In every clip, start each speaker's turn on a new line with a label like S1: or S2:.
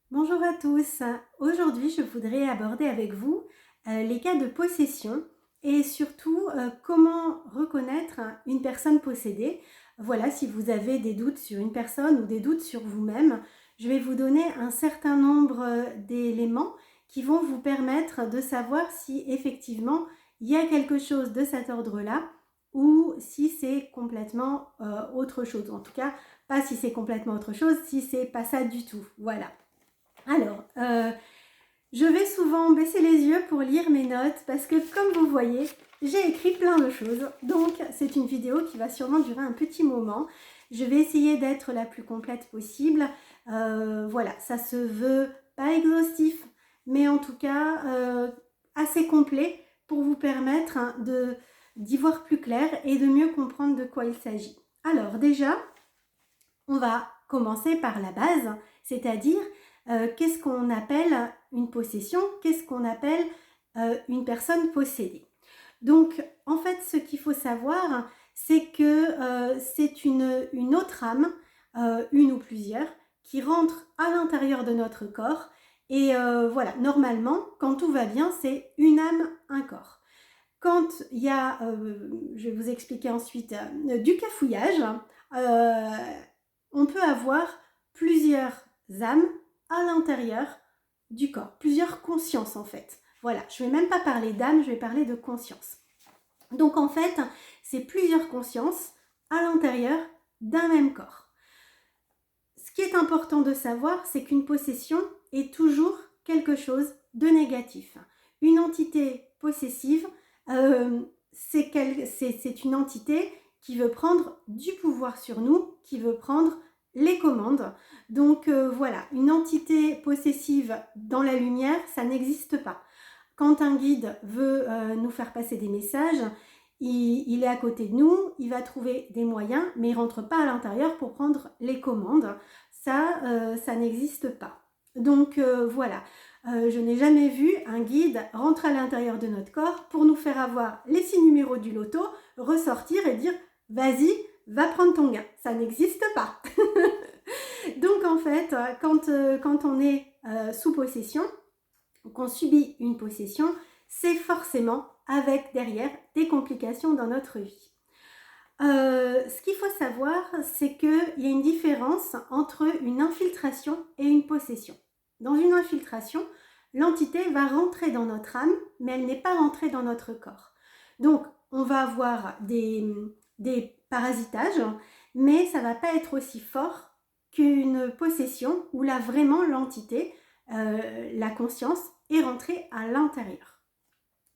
S1: Bonjour à tous. Aujourd'hui, je voudrais aborder avec vous les cas de possession et surtout comment reconnaître une personne possédée. Voilà, si vous avez des doutes sur une personne ou des doutes sur vous-même, je vais vous donner un certain nombre d'éléments qui vont vous permettre de savoir si effectivement il y a quelque chose de cet ordre-là ou si c'est complètement autre chose. En tout cas, pas si c'est complètement autre chose, si c'est pas ça du tout. Voilà. Alors, je vais souvent baisser les yeux pour lire mes notes parce que comme vous voyez, j'ai écrit plein de choses. Donc, c'est une vidéo qui va sûrement durer un petit moment. Je vais essayer d'être la plus complète possible. Voilà, ça se veut pas exhaustif, mais en tout cas assez complet pour vous permettre d'y voir plus clair et de mieux comprendre de quoi il s'agit. Alors déjà, on va commencer par la base, c'est-à-dire qu'est-ce qu'on appelle une possession, qu'est-ce qu'on appelle une personne possédée. Donc, en fait, ce qu'il faut savoir, c'est que c'est une autre âme, une ou plusieurs, qui rentre à l'intérieur de notre corps. Et voilà, normalement, quand tout va bien, c'est une âme, un corps. Quand il y a, je vais vous expliquer ensuite, du cafouillage, euh, on peut avoir plusieurs âmes à l'intérieur du corps, plusieurs consciences en fait. Voilà, je ne vais même pas parler d'âme, je vais parler de conscience. Donc en fait, c'est plusieurs consciences à l'intérieur d'un même corps. Ce qui est important de savoir, c'est qu'une possession est toujours quelque chose de négatif. Une entité possessive, c'est une entité qui veut prendre du pouvoir sur nous, qui veut prendre les commandes. Donc voilà, une entité possessive dans la lumière, ça n'existe pas. Quand un guide veut nous faire passer des messages, il est à côté de nous, il va trouver des moyens, mais il ne rentre pas à l'intérieur pour prendre les commandes. Ça n'existe pas. Donc voilà, je n'ai jamais vu un guide rentrer à l'intérieur de notre corps pour nous faire avoir les 6 numéros du loto, ressortir et dire « vas-y, va prendre ton gain ». Ça n'existe pas. Donc en fait, quand on est sous possession, qu'on subit une possession, c'est forcément avec derrière des complications dans notre vie. Ce qu'il faut savoir, c'est qu'il y a une différence entre une infiltration et une possession. Dans une infiltration, l'entité va rentrer dans notre âme, mais elle n'est pas rentrée dans notre corps. Donc, on va avoir des parasitages, mais ça ne va pas être aussi fort qu'une possession où là, vraiment, l'entité, la conscience, est rentrée à l'intérieur.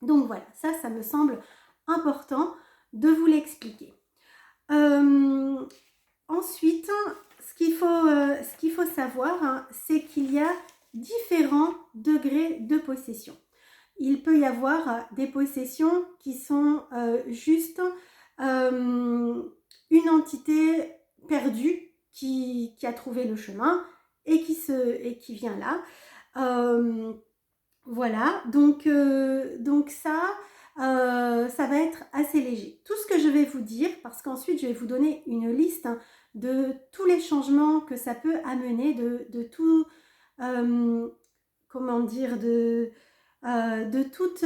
S1: Donc voilà, ça me semble important de vous l'expliquer. Ensuite, ce qu'il faut savoir, hein, c'est qu'il y a différents degrés de possession. Il peut y avoir des possessions qui sont juste une entité perdue qui a trouvé le chemin et qui vient là. Voilà, donc ça va être assez léger. Tout ce que je vais vous dire, parce qu'ensuite je vais vous donner une liste de tous les changements que ça peut amener, de tout, comment dire, de toutes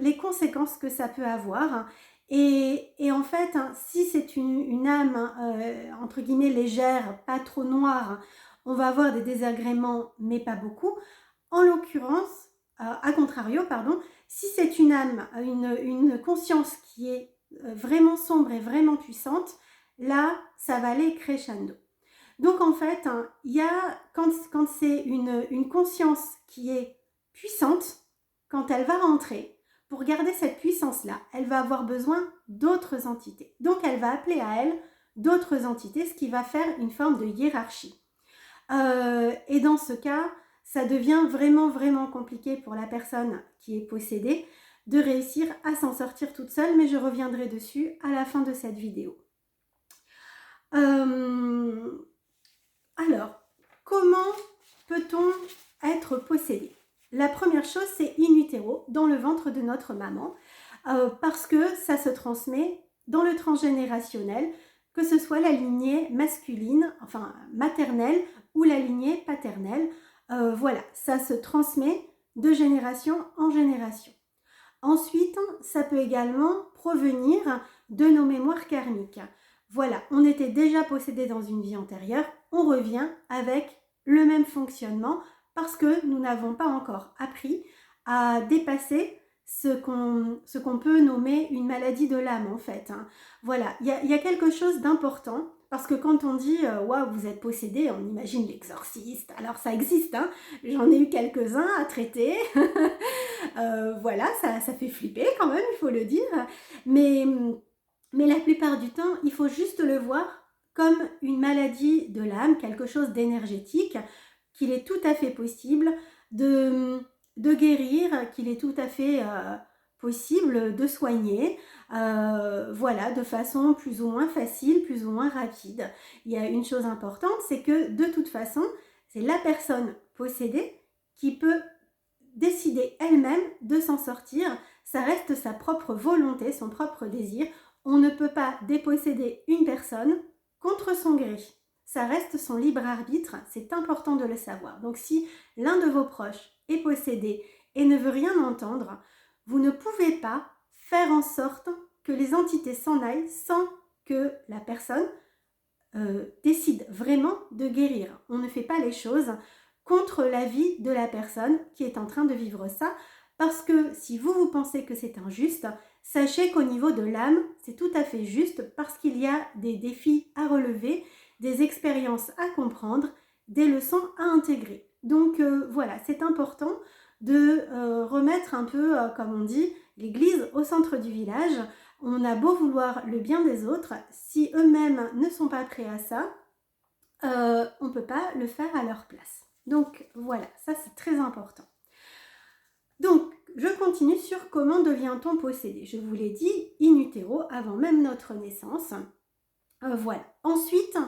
S1: les conséquences que ça peut avoir. Et en fait, si c'est une âme, entre guillemets, légère, pas trop noire, on va avoir des désagréments, mais pas beaucoup. En l'occurrence, à contrario, pardon, si c'est une âme, une conscience qui est vraiment sombre et vraiment puissante, là, ça va aller crescendo. Donc en fait, il y a, quand c'est une conscience qui est puissante, quand elle va rentrer, pour garder cette puissance-là, elle va avoir besoin d'autres entités. Donc elle va appeler à elle d'autres entités, ce qui va faire une forme de hiérarchie. Et dans ce cas, ça devient vraiment, vraiment compliqué pour la personne qui est possédée de réussir à s'en sortir toute seule, mais je reviendrai dessus à la fin de cette vidéo. Alors, comment peut-on être possédé? La première chose, c'est in utero, dans le ventre de notre maman, parce que ça se transmet dans le transgénérationnel, que ce soit la lignée masculine, enfin maternelle, ou la lignée paternelle. Voilà, ça se transmet de génération en génération. Ensuite, ça peut également provenir de nos mémoires karmiques. Voilà, on était déjà possédé dans une vie antérieure, on revient avec le même fonctionnement parce que nous n'avons pas encore appris à dépasser ce qu'on peut nommer une maladie de l'âme en fait. Voilà, il y a quelque chose d'important parce que quand on dit waouh, vous êtes possédé, on imagine l'exorciste. Alors ça existe, hein, j'en ai eu quelques-uns à traiter. Voilà, ça fait flipper quand même, il faut le dire. Mais, mais la plupart du temps, il faut juste le voir comme une maladie de l'âme, quelque chose d'énergétique, qu'il est tout à fait possible de guérir, qu'il est tout à fait possible de soigner, voilà, de façon plus ou moins facile, plus ou moins rapide. Il y a une chose importante, c'est que de toute façon, c'est la personne possédée qui peut décider elle-même de s'en sortir. Ça reste sa propre volonté, son propre désir. On ne peut pas déposséder une personne contre son gré. Ça reste son libre arbitre, c'est important de le savoir. Donc si l'un de vos proches est possédé et ne veut rien entendre, vous ne pouvez pas faire en sorte que les entités s'en aillent sans que la personne décide vraiment de guérir. On ne fait pas les choses contre l'avis de la personne qui est en train de vivre ça, parce que si vous pensez que c'est injuste, sachez qu'au niveau de l'âme, c'est tout à fait juste parce qu'il y a des défis à relever, des expériences à comprendre, des leçons à intégrer. Donc voilà, c'est important de remettre un peu, comme on dit, l'église au centre du village. On a beau vouloir le bien des autres, si eux-mêmes ne sont pas prêts à ça, on ne peut pas le faire à leur place. Donc voilà, ça c'est très important. Donc je continue sur comment devient-on possédé. Je vous l'ai dit, in utero, avant même notre naissance. Voilà. Ensuite,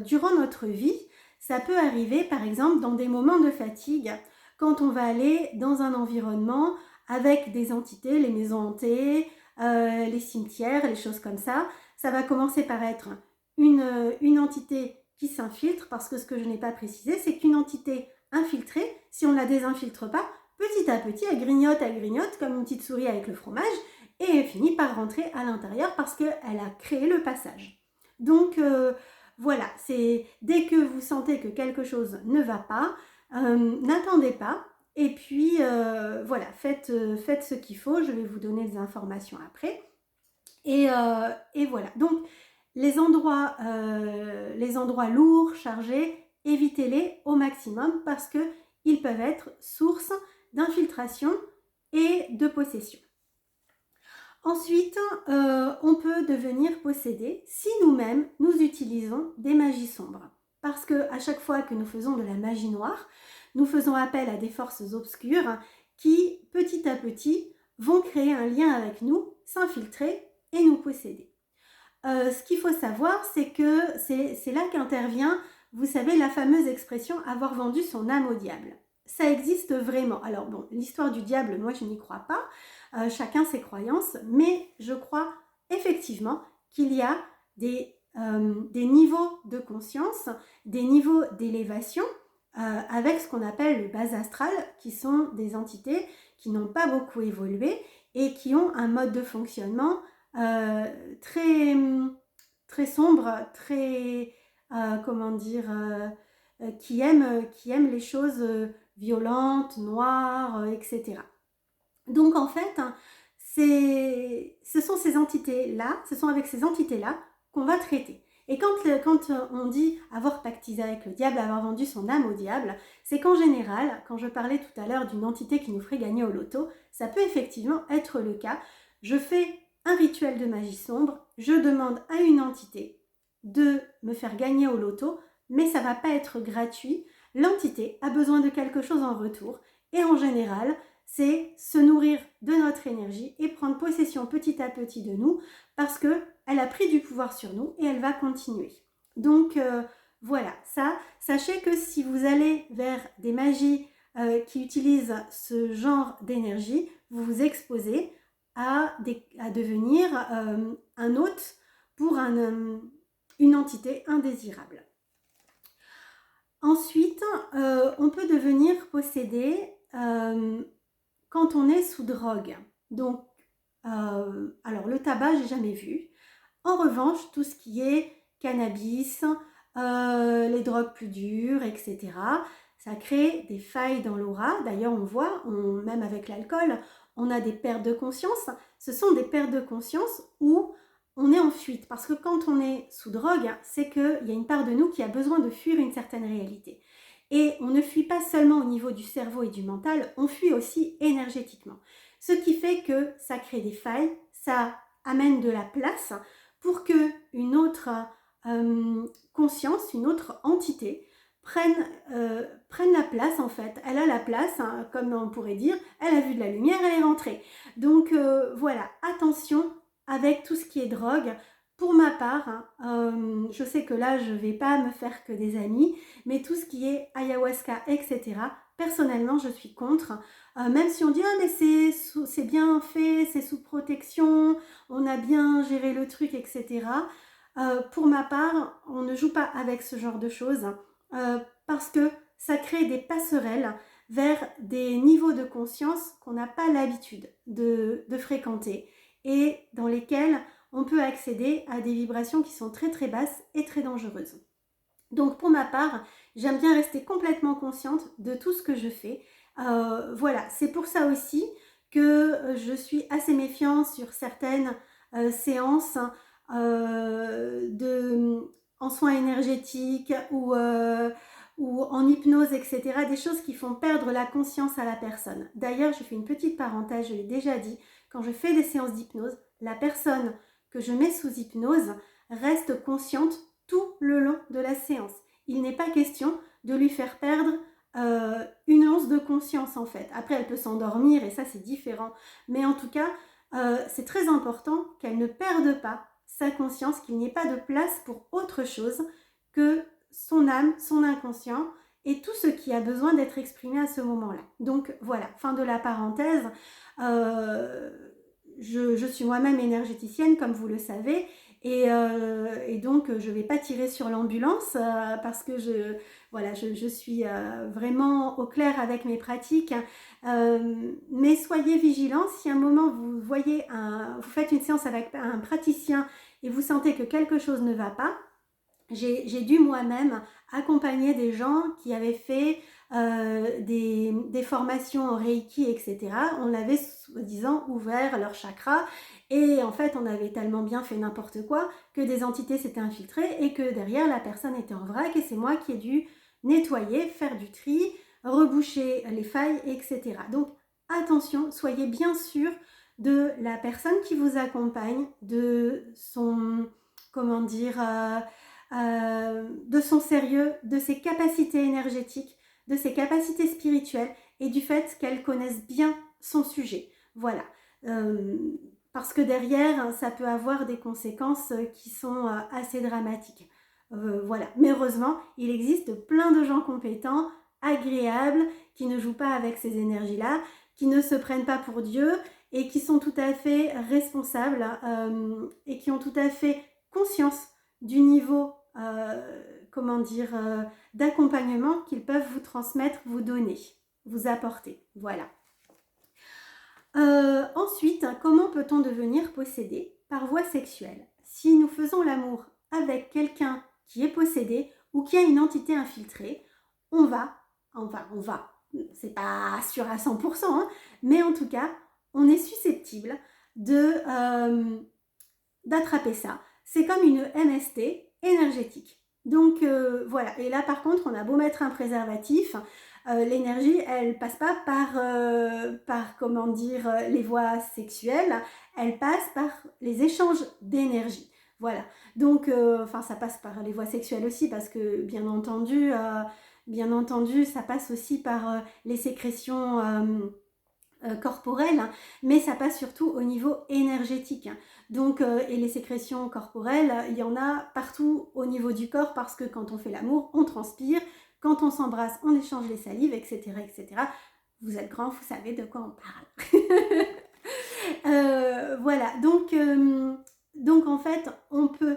S1: durant notre vie, ça peut arriver par exemple dans des moments de fatigue, quand on va aller dans un environnement avec des entités, les maisons hantées, les cimetières, les choses comme ça. Ça va commencer par être une entité qui s'infiltre, parce que ce que je n'ai pas précisé, c'est qu'une entité infiltrée, si on ne la désinfiltre pas, petit à petit, elle grignote, comme une petite souris avec le fromage, et elle finit par rentrer à l'intérieur parce qu'elle a créé le passage. Donc voilà, c'est dès que vous sentez que quelque chose ne va pas, n'attendez pas, et puis voilà, faites ce qu'il faut. Je vais vous donner des informations après. Et voilà, donc les endroits lourds, chargés, évitez-les au maximum parce qu'ils peuvent être source d'infiltration et de possession. Ensuite, on peut devenir possédé si nous-mêmes nous utilisons des magies sombres. Parce qu'à chaque fois que nous faisons de la magie noire, nous faisons appel à des forces obscures qui, petit à petit, vont créer un lien avec nous, s'infiltrer et nous posséder. Ce qu'il faut savoir, c'est que c'est là qu'intervient, vous savez, la fameuse expression « avoir vendu son âme au diable ». Ça existe vraiment. Alors bon, l'histoire du diable, moi je n'y crois pas, chacun ses croyances, mais je crois effectivement qu'il y a des niveaux de conscience, des niveaux d'élévation avec ce qu'on appelle le bas astral, qui sont des entités qui n'ont pas beaucoup évolué et qui ont un mode de fonctionnement très, très sombre, très, comment dire, qui aiment les choses violentes, noires, etc. Donc en fait, ce sont ces entités-là, ce sont avec ces entités-là qu'on va traiter. Et quand on dit avoir pactisé avec le diable, avoir vendu son âme au diable, c'est qu'en général, quand je parlais tout à l'heure d'une entité qui nous ferait gagner au loto, ça peut effectivement être le cas. Je fais un rituel de magie sombre, je demande à une entité de me faire gagner au loto, mais ça ne va pas être gratuit. L'entité a besoin de quelque chose en retour et en général, c'est se nourrir de notre énergie et prendre possession petit à petit de nous parce qu'elle a pris du pouvoir sur nous et elle va continuer. Donc voilà, ça, sachez que si vous allez vers des magies qui utilisent ce genre d'énergie, vous vous exposez à devenir un hôte pour une entité indésirable. Ensuite, on peut devenir possédé quand on est sous drogue. Donc, alors le tabac, j'ai jamais vu. En revanche, tout ce qui est cannabis, les drogues plus dures, etc., ça crée des failles dans l'aura. D'ailleurs, on voit, même avec l'alcool, on a des pertes de conscience. Ce sont des pertes de conscience où on est en fuite. Parce que quand on est sous drogue, c'est qu'il y a une part de nous qui a besoin de fuir une certaine réalité. Et on ne fuit pas seulement au niveau du cerveau et du mental, on fuit aussi énergétiquement. Ce qui fait que ça crée des failles, ça amène de la place pour que une autre conscience, une autre entité prenne la place en fait. Elle a la place, hein, comme on pourrait dire, elle a vu de la lumière, elle est rentrée. Donc voilà, attention avec tout ce qui est drogue. Pour ma part, je sais que là je ne vais pas me faire que des amis, mais tout ce qui est ayahuasca, etc., personnellement je suis contre. Même si on dit ah mais c'est bien fait, c'est sous protection, on a bien géré le truc, etc. Pour ma part, on ne joue pas avec ce genre de choses parce que ça crée des passerelles vers des niveaux de conscience qu'on n'a pas l'habitude de fréquenter et dans lesquels on peut accéder à des vibrations qui sont très très basses et très dangereuses. Donc pour ma part, j'aime bien rester complètement consciente de tout ce que je fais. Voilà, c'est pour ça aussi que je suis assez méfiante sur certaines séances en soins énergétiques ou en hypnose, etc. Des choses qui font perdre la conscience à la personne. D'ailleurs, je fais une petite parenthèse, je l'ai déjà dit, quand je fais des séances d'hypnose, la personne que je mets sous hypnose reste consciente tout le long de la séance. Il n'est pas question de lui faire perdre une once de conscience en fait. Après, elle peut s'endormir et ça c'est différent. Mais en tout cas, c'est très important qu'elle ne perde pas sa conscience, qu'il n'y ait pas de place pour autre chose que son âme, son inconscient et tout ce qui a besoin d'être exprimé à ce moment-là. Donc voilà, fin de la parenthèse. Je suis moi-même énergéticienne, comme vous le savez, et donc je ne vais pas tirer sur l'ambulance parce que je suis vraiment au clair avec mes pratiques. Mais soyez vigilants, si à un moment vous faites une séance avec un praticien et vous sentez que quelque chose ne va pas, j'ai dû moi-même accompagner des gens qui avaient fait des formations en Reiki, etc. On avait soi-disant ouvert leur chakra et en fait on avait tellement bien fait n'importe quoi que des entités s'étaient infiltrées et que derrière la personne était en vrac et c'est moi qui ai dû nettoyer, faire du tri, reboucher les failles, etc. Donc attention, soyez bien sûr de la personne qui vous accompagne, de son, comment dire, de son sérieux, de ses capacités énergétiques, de ses capacités spirituelles et du fait qu'elle connaisse bien son sujet. Voilà. Parce que derrière, ça peut avoir des conséquences qui sont assez dramatiques. Voilà. Mais heureusement, il existe plein de gens compétents, agréables, qui ne jouent pas avec ces énergies-là, qui ne se prennent pas pour Dieu et qui sont tout à fait responsables et qui ont tout à fait conscience du niveau d'accompagnement qu'ils peuvent vous transmettre, vous donner, vous apporter. Voilà. Ensuite, comment peut-on devenir possédé par voie sexuelle? Si nous faisons l'amour avec quelqu'un qui est possédé ou qui a une entité infiltrée, on va, c'est pas sûr à 100%, hein, mais en tout cas, on est susceptible d'attraper ça. C'est comme une MST énergétique. Donc voilà, et là par contre, on a beau mettre un préservatif, l'énergie, elle passe pas par comment dire, les voies sexuelles, elle passe par les échanges d'énergie. Voilà, donc ça passe par les voies sexuelles aussi parce que bien entendu, ça passe aussi par les sécrétions corporelles, mais ça passe surtout au niveau énergétique. Donc, et les sécrétions corporelles, il y en a partout au niveau du corps parce que quand on fait l'amour, on transpire, quand on s'embrasse, on échange les salives, etc., etc. Vous êtes grand, vous savez de quoi on parle. Voilà, donc en fait, on peut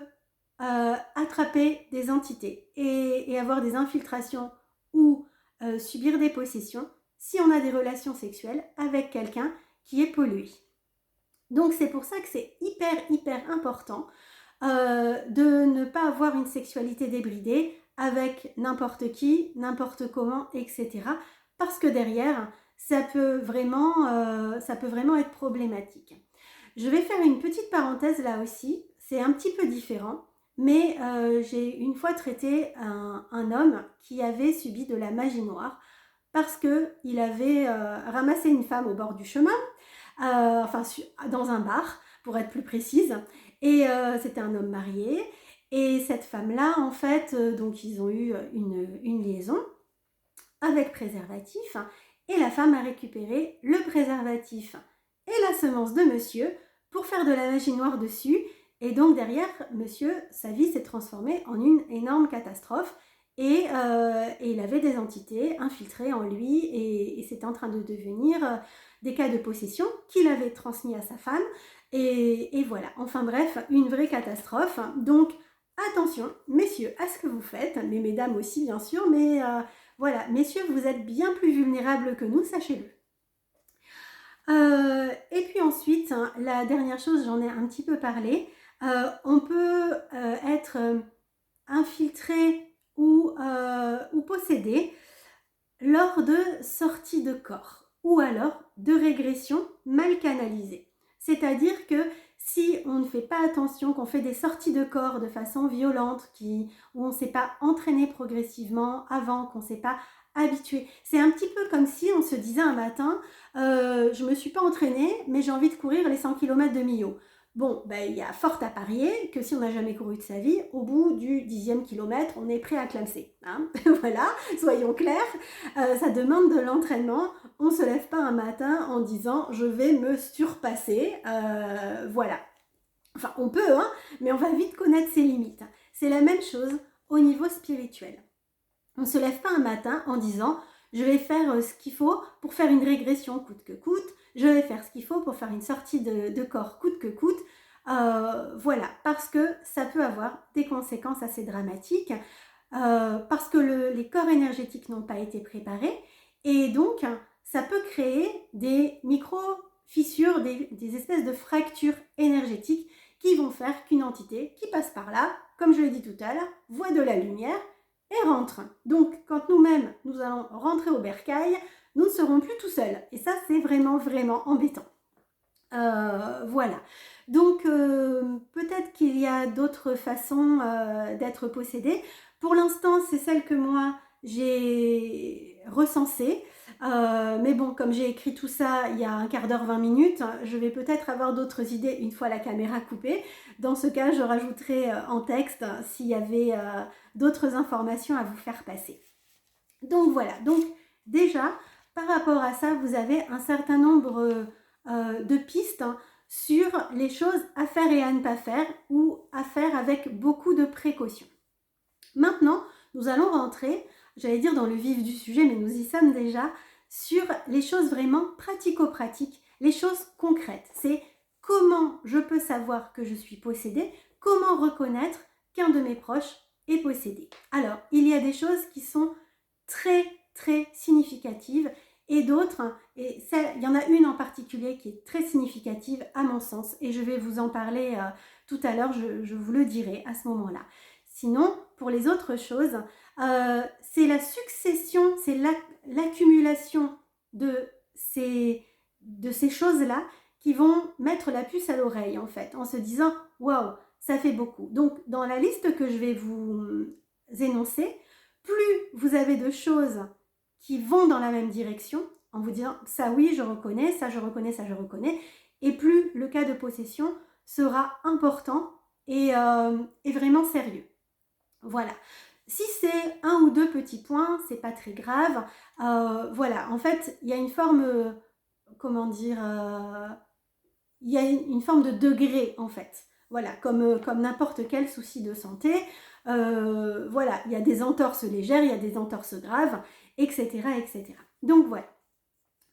S1: attraper des entités et avoir des infiltrations ou subir des possessions si on a des relations sexuelles avec quelqu'un qui est pollué. Donc c'est pour ça que c'est hyper important de ne pas avoir une sexualité débridée avec n'importe qui, n'importe comment, etc. Parce que derrière, ça peut vraiment être problématique. Je vais faire une petite parenthèse là aussi, c'est un petit peu différent, mais j'ai une fois traité un homme qui avait subi de la magie noire parce qu'il avait ramassé une femme au bord du chemin, enfin dans un bar pour être plus précise, et c'était un homme marié, et cette femme-là en fait, donc ils ont eu une liaison avec préservatif, et la femme a récupéré le préservatif et la semence de monsieur pour faire de la magie noire dessus, et donc derrière monsieur, sa vie s'est transformée en une énorme catastrophe, et il avait des entités infiltrées en lui, et c'était en train de devenir des cas de possession qu'il avait transmis à sa femme, et voilà, enfin bref, une vraie catastrophe. Donc attention messieurs à ce que vous faites, mais mesdames aussi bien sûr, mais voilà, messieurs, vous êtes bien plus vulnérables que nous, sachez-le. Et puis ensuite, hein, la dernière chose, j'en ai un petit peu parlé, on peut être infiltré ou possédé lors de sorties de corps ou alors de régression mal canalisée. C'est-à-dire que si on ne fait pas attention, qu'on fait des sorties de corps de façon violente, où on ne s'est pas entraîné progressivement avant, qu'on ne s'est pas habitué. C'est un petit peu comme si on se disait un matin, je ne me suis pas entraînée, mais j'ai envie de courir les 100 km de Millau. Bon, ben, il y a fort à parier que si on n'a jamais couru de sa vie, au bout du 10e kilomètre, on est prêt à clamser. Hein. Voilà, soyons clairs, ça demande de l'entraînement. On ne se lève pas un matin en disant je vais me surpasser. Voilà. Enfin, on peut, hein, mais on va vite connaître ses limites. C'est la même chose au niveau spirituel. On ne se lève pas un matin en disant je vais faire ce qu'il faut pour faire une régression coûte que coûte, je vais faire ce qu'il faut pour faire une sortie de corps coûte que coûte. Voilà, parce que ça peut avoir des conséquences assez dramatiques, parce que les corps énergétiques n'ont pas été préparés, et donc ça peut créer des micro-fissures, des espèces de fractures énergétiques qui vont faire qu'une entité qui passe par là, comme je l'ai dit tout à l'heure, voit de la lumière et rentre. Donc quand nous-mêmes nous allons rentrer au bercail, nous ne serons plus tout seuls, et ça c'est vraiment embêtant. Voilà, donc peut-être qu'il y a d'autres façons d'être possédé. Pour l'instant c'est celle que moi j'ai recensée, mais bon, comme j'ai écrit tout ça il y a un quart d'heure, 20 minutes, je vais peut-être avoir d'autres idées une fois la caméra coupée. Dans ce cas, je rajouterai en texte s'il y avait d'autres informations à vous faire passer. Donc voilà, donc déjà, par rapport à ça, vous avez un certain nombre de pistes sur les choses à faire et à ne pas faire, ou à faire avec beaucoup de précautions. Maintenant, nous allons rentrer, j'allais dire dans le vif du sujet, mais nous y sommes déjà, sur les choses vraiment pratico-pratiques, les choses concrètes. C'est comment je peux savoir que je suis possédée, comment reconnaître qu'un de mes proches est possédé. Alors, il y a des choses qui sont très significatives, et d'autres, et il y en a une en particulier qui est très significative à mon sens, et je vais vous en parler tout à l'heure, je vous le dirai à ce moment-là. Sinon, pour les autres choses, c'est la succession, c'est l'accumulation de ces choses-là qui vont mettre la puce à l'oreille en fait, en se disant « Waouh, ça fait beaucoup ». Donc, dans la liste que je vais vous énoncer, plus vous avez de choses qui vont dans la même direction, en vous disant « ça oui, je reconnais, ça je reconnais, ça je reconnais », et plus le cas de possession sera important et vraiment sérieux. Voilà. Si c'est un ou deux petits points, c'est pas très grave. Voilà, en fait, il y a une forme, comment dire, il y a une forme de degré, en fait. Voilà, comme n'importe quel souci de santé. Voilà, il y a des entorses légères, il y a des entorses graves, etc., etc. Donc voilà.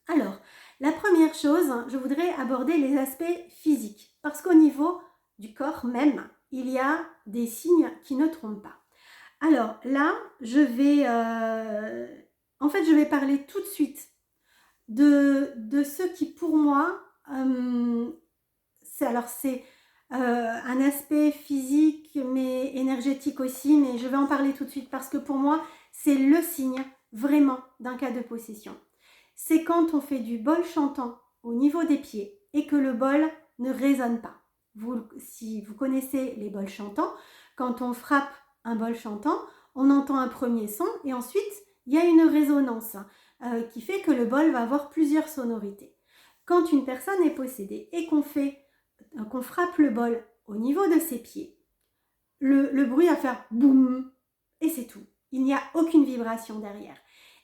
S1: Alors, la première chose, je voudrais aborder les aspects physiques, parce qu'au niveau du corps même, il y a des signes qui ne trompent pas. Alors là, je vais parler tout de suite de ceux qui, pour moi, c'est un aspect physique, mais énergétique aussi, mais je vais en parler tout de suite parce que pour moi, c'est le signe vraiment d'un cas de possession. C'est quand on fait du bol chantant au niveau des pieds et que le bol ne résonne pas. Si vous connaissez les bols chantants, quand on frappe un bol chantant, on entend un premier son et ensuite il y a une résonance qui fait que le bol va avoir plusieurs sonorités. Quand une personne est possédée et qu'on frappe le bol au niveau de ses pieds, le bruit va faire boum et c'est tout. Il n'y a aucune vibration derrière.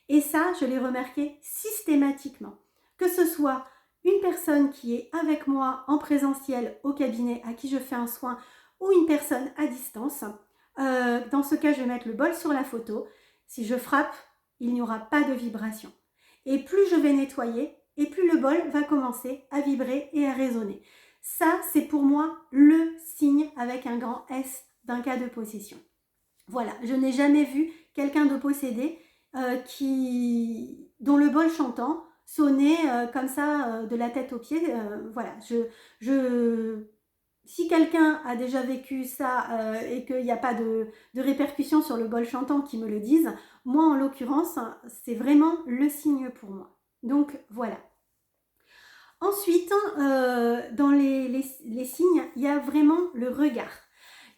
S1: Et ça, je l'ai remarqué systématiquement. Que ce soit une personne qui est avec moi en présentiel au cabinet à qui je fais un soin ou une personne à distance, dans ce cas, je vais mettre le bol sur la photo. Si je frappe, il n'y aura pas de vibration. Et plus je vais nettoyer, et plus le bol va commencer à vibrer et à résonner. Ça, c'est pour moi le signe avec un grand S d'un cas de possession. Voilà, je n'ai jamais vu quelqu'un de possédé dont le bol chantant sonnait comme ça de la tête aux pieds. Voilà, si quelqu'un a déjà vécu ça et qu'il n'y a pas de répercussions sur le bol chantant qui me le disent, moi en l'occurrence, c'est vraiment le signe pour moi. Donc voilà. Ensuite, dans les signes, il y a vraiment le regard.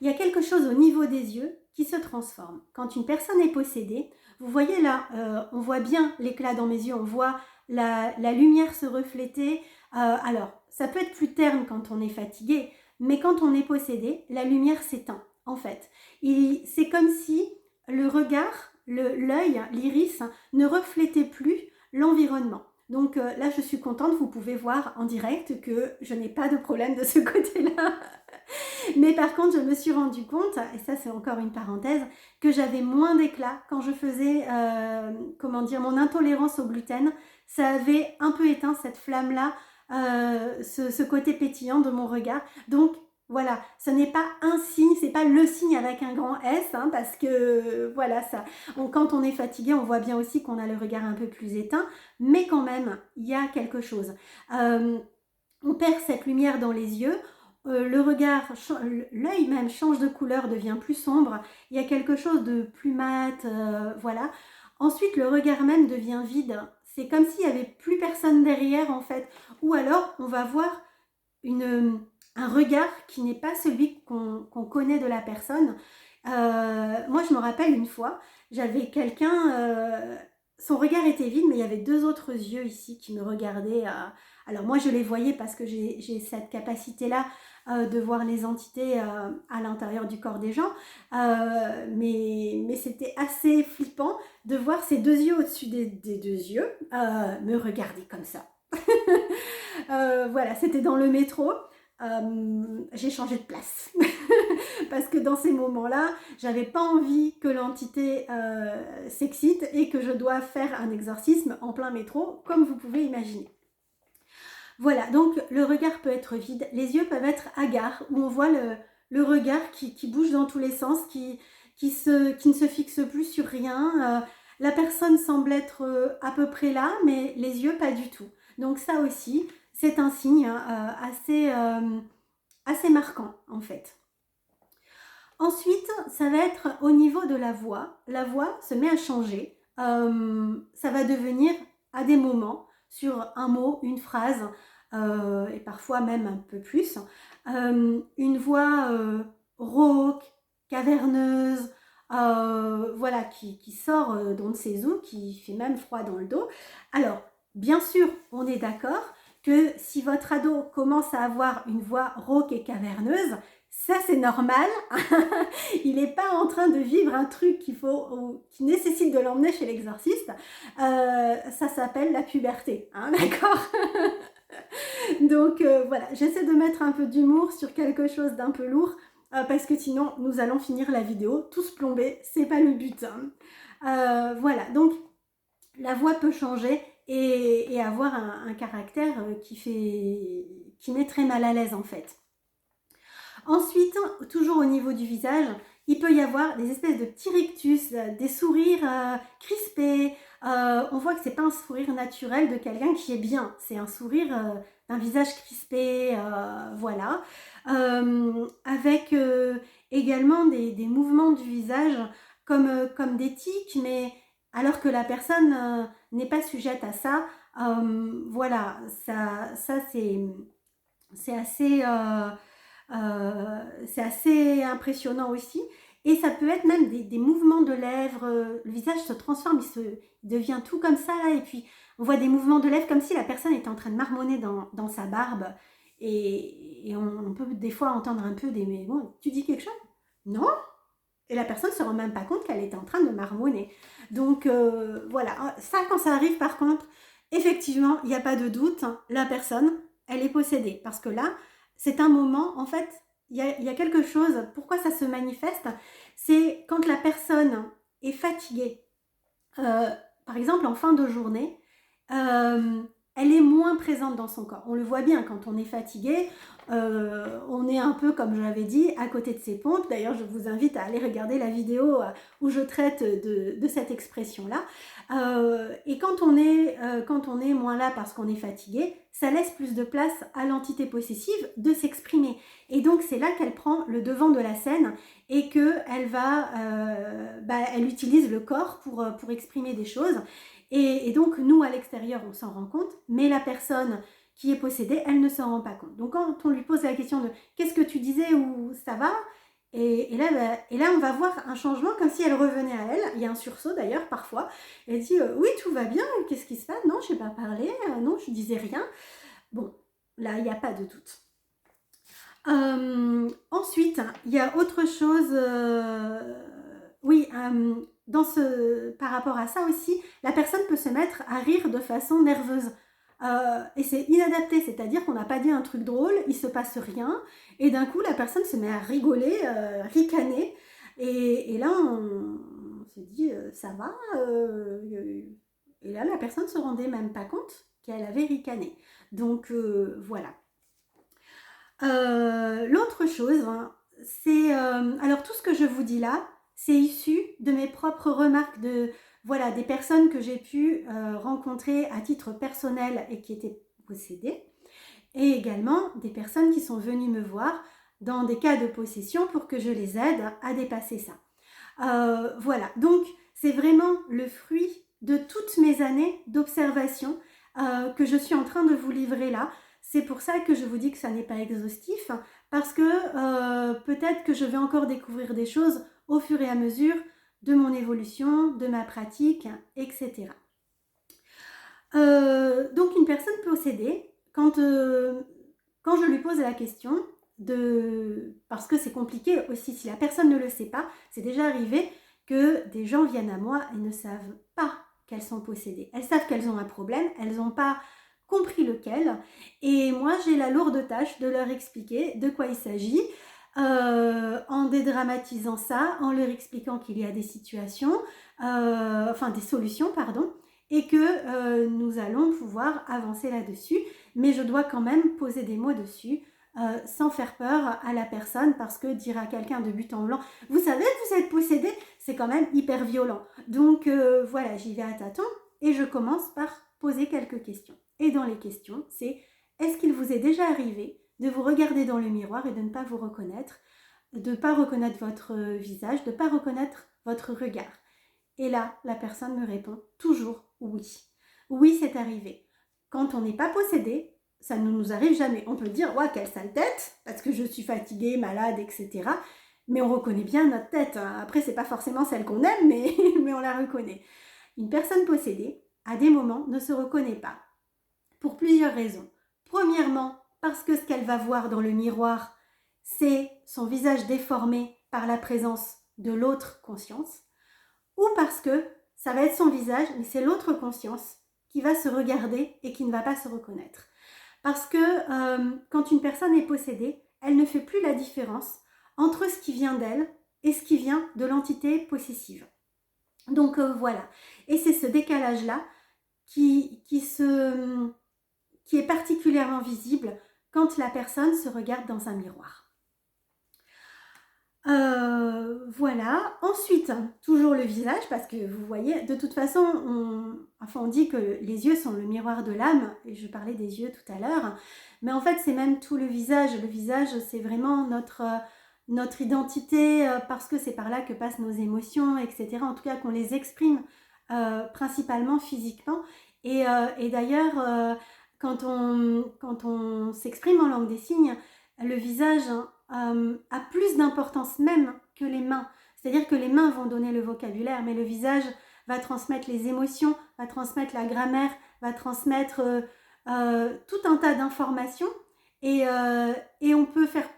S1: Il y a quelque chose au niveau des yeux qui se transforme. Quand une personne est possédée, vous voyez là, on voit bien l'éclat dans mes yeux, on voit la lumière se refléter. Alors, ça peut être plus terne quand on est fatigué, mais quand on est possédé, la lumière s'éteint, en fait. C'est comme si le regard, l'œil, l'iris, ne reflétait plus l'environnement. Donc là, je suis contente, vous pouvez voir en direct que je n'ai pas de problème de ce côté-là. Mais par contre, je me suis rendu compte, et ça c'est encore une parenthèse, que j'avais moins d'éclat quand je faisais, mon intolérance au gluten. Ça avait un peu éteint cette flamme-là, ce côté pétillant de mon regard. Donc voilà, ce n'est pas un signe, c'est pas le signe avec un grand S, hein, parce que voilà, quand on est fatigué, on voit bien aussi qu'on a le regard un peu plus éteint, mais quand même, il y a quelque chose. On perd cette lumière dans les yeux, le regard, l'œil même change de couleur, devient plus sombre, il y a quelque chose de plus mat, voilà. Ensuite, le regard même devient vide, c'est comme s'il n'y avait plus personne derrière en fait, ou alors on va voir un regard qui n'est pas celui qu'on connaît de la personne. Moi, je me rappelle une fois, j'avais quelqu'un, son regard était vide, mais il y avait deux autres yeux ici qui me regardaient. Alors moi, je les voyais parce que j'ai cette capacité-là de voir les entités à l'intérieur du corps des gens. Mais c'était assez flippant de voir ces deux yeux au-dessus des deux yeux me regarder comme ça. Voilà, c'était dans le métro. J'ai changé de place parce que dans ces moments-là, j'avais pas envie que l'entité s'excite et que je dois faire un exorcisme en plein métro, comme vous pouvez imaginer. Voilà, donc le regard peut être vide, les yeux peuvent être hagards, où on voit le regard qui bouge dans tous les sens, qui ne se fixe plus sur rien. La personne semble être à peu près là, mais les yeux pas du tout. Donc ça aussi, c'est un signe assez marquant en fait. Ensuite, ça va être au niveau de la voix. La voix se met à changer. Ça va devenir à des moments, sur un mot, une phrase, et parfois même un peu plus, une voix rauque, caverneuse, voilà, qui sort d'on ne sait où, qui fait même froid dans le dos. Alors, bien sûr, on est d'accord que si votre ado commence à avoir une voix rauque et caverneuse, ça c'est normal, il n'est pas en train de vivre un truc qui nécessite de l'emmener chez l'exorciste, ça s'appelle la puberté, hein, d'accord. Donc voilà, j'essaie de mettre un peu d'humour sur quelque chose d'un peu lourd, parce que sinon nous allons finir la vidéo tous plombés, c'est pas le but, hein. Voilà, donc la voix peut changer et avoir un caractère qui met très mal à l'aise en fait. Ensuite, toujours au niveau du visage, il peut y avoir des espèces de petits rictus, des sourires crispés. On voit que c'est pas un sourire naturel de quelqu'un qui est bien. C'est un sourire d'un visage crispé, voilà. Avec également des mouvements du visage comme des tics, mais alors que la personne n'est pas sujette à ça. Voilà, ça c'est assez... c'est assez impressionnant aussi. Et ça peut être même des mouvements de lèvres. Le visage se transforme, il devient tout comme ça. Là, et puis, on voit des mouvements de lèvres comme si la personne était en train de marmonner dans sa barbe. Et on peut des fois entendre un peu des... Mais bon, tu dis quelque chose? Non. Et la personne ne se rend même pas compte qu'elle était en train de marmonner. Donc, voilà. Ça, quand ça arrive, par contre, effectivement, il n'y a pas de doute. La personne, elle est possédée. Parce que là, c'est un moment, en fait, il y a quelque chose. Pourquoi ça se manifeste? C'est quand la personne est fatiguée. Euh, Par exemple, en fin de journée, euh, elle est moins présente dans son corps. On le voit bien quand on est fatigué, on est un peu, comme je l'avais dit, à côté de ses pompes. D'ailleurs, je vous invite à aller regarder la vidéo où je traite de cette expression-là. Et quand on est moins là parce qu'on est fatigué, ça laisse plus de place à l'entité possessive de s'exprimer. Et donc, c'est là qu'elle prend le devant de la scène et qu'elle va, elle utilise le corps pour exprimer des choses. Et donc, nous, à l'extérieur, on s'en rend compte, mais la personne qui est possédée, elle ne s'en rend pas compte. Donc, quand on lui pose la question de « qu'est-ce que tu disais » ou « ça va ?» et là, on va voir un changement comme si elle revenait à elle. Il y a un sursaut d'ailleurs parfois. Elle dit « oui, tout va bien, qu'est-ce qui se passe? Non, je n'ai pas parlé, non, je ne disais rien. » Bon, là, il n'y a pas de doute. Ensuite, il y a autre chose, oui, par rapport à ça aussi, la personne peut se mettre à rire de façon nerveuse. Et c'est inadapté, c'est-à-dire qu'on n'a pas dit un truc drôle, il se passe rien, et d'un coup la personne se met à rigoler, ricaner, et là on se dit ça va, et là la personne ne se rendait même pas compte qu'elle avait ricané. Donc voilà. L'autre chose, hein, c'est... alors tout ce que je vous dis là, c'est issu de mes propres remarques voilà, des personnes que j'ai pu rencontrer à titre personnel et qui étaient possédées, et également des personnes qui sont venues me voir dans des cas de possession pour que je les aide à dépasser ça. Voilà, donc c'est vraiment le fruit de toutes mes années d'observation que je suis en train de vous livrer là. C'est pour ça que je vous dis que ça n'est pas exhaustif, parce que peut-être que je vais encore découvrir des choses au fur et à mesure de mon évolution, de ma pratique, etc. Donc une personne possédée, quand je lui pose la question, parce que c'est compliqué aussi, si la personne ne le sait pas, c'est déjà arrivé que des gens viennent à moi et ne savent pas qu'elles sont possédées. Elles savent qu'elles ont un problème, elles n'ont pas compris lequel, et moi j'ai la lourde tâche de leur expliquer de quoi il s'agit, en dédramatisant ça, en leur expliquant qu'il y a des situations, des solutions, pardon, et que nous allons pouvoir avancer là-dessus, mais je dois quand même poser des mots dessus, sans faire peur à la personne, parce que dire à quelqu'un de but en blanc « vous savez que vous êtes possédé », c'est quand même hyper violent. Donc voilà, j'y vais à tâtons et je commence par poser quelques questions. Et dans les questions, c'est « est-ce qu'il vous est déjà arrivé de vous regarder dans le miroir et de ne pas vous reconnaître, de ne pas reconnaître votre visage, de ne pas reconnaître votre regard ?» Et là, la personne me répond toujours oui. Oui, c'est arrivé. Quand on n'est pas possédé, ça ne nous arrive jamais. On peut dire, ouais, quelle sale tête, parce que je suis fatiguée, malade, etc. Mais on reconnaît bien notre tête. Après, c'est pas forcément celle qu'on aime, mais, mais on la reconnaît. Une personne possédée, à des moments, ne se reconnaît pas. Pour plusieurs raisons. Premièrement, parce que ce qu'elle va voir dans le miroir, c'est son visage déformé par la présence de l'autre conscience. Ou parce que ça va être son visage, mais c'est l'autre conscience qui va se regarder et qui ne va pas se reconnaître. Parce que quand une personne est possédée, elle ne fait plus la différence entre ce qui vient d'elle et ce qui vient de l'entité possessive. Donc voilà. Et c'est ce décalage-là qui est particulièrement visible quand la personne se regarde dans un miroir. Voilà. Ensuite, toujours le visage, parce que vous voyez, de toute façon, on dit que les yeux sont le miroir de l'âme, et je parlais des yeux tout à l'heure, mais en fait, c'est même tout le visage. Le visage, c'est vraiment notre identité, parce que c'est par là que passent nos émotions, etc. En tout cas, qu'on les exprime principalement physiquement. Et d'ailleurs, quand on s'exprime en langue des signes, le visage a plus d'importance même que les mains. C'est-à-dire que les mains vont donner le vocabulaire, mais le visage va transmettre les émotions, va transmettre la grammaire, va transmettre tout un tas d'informations. Et on peut faire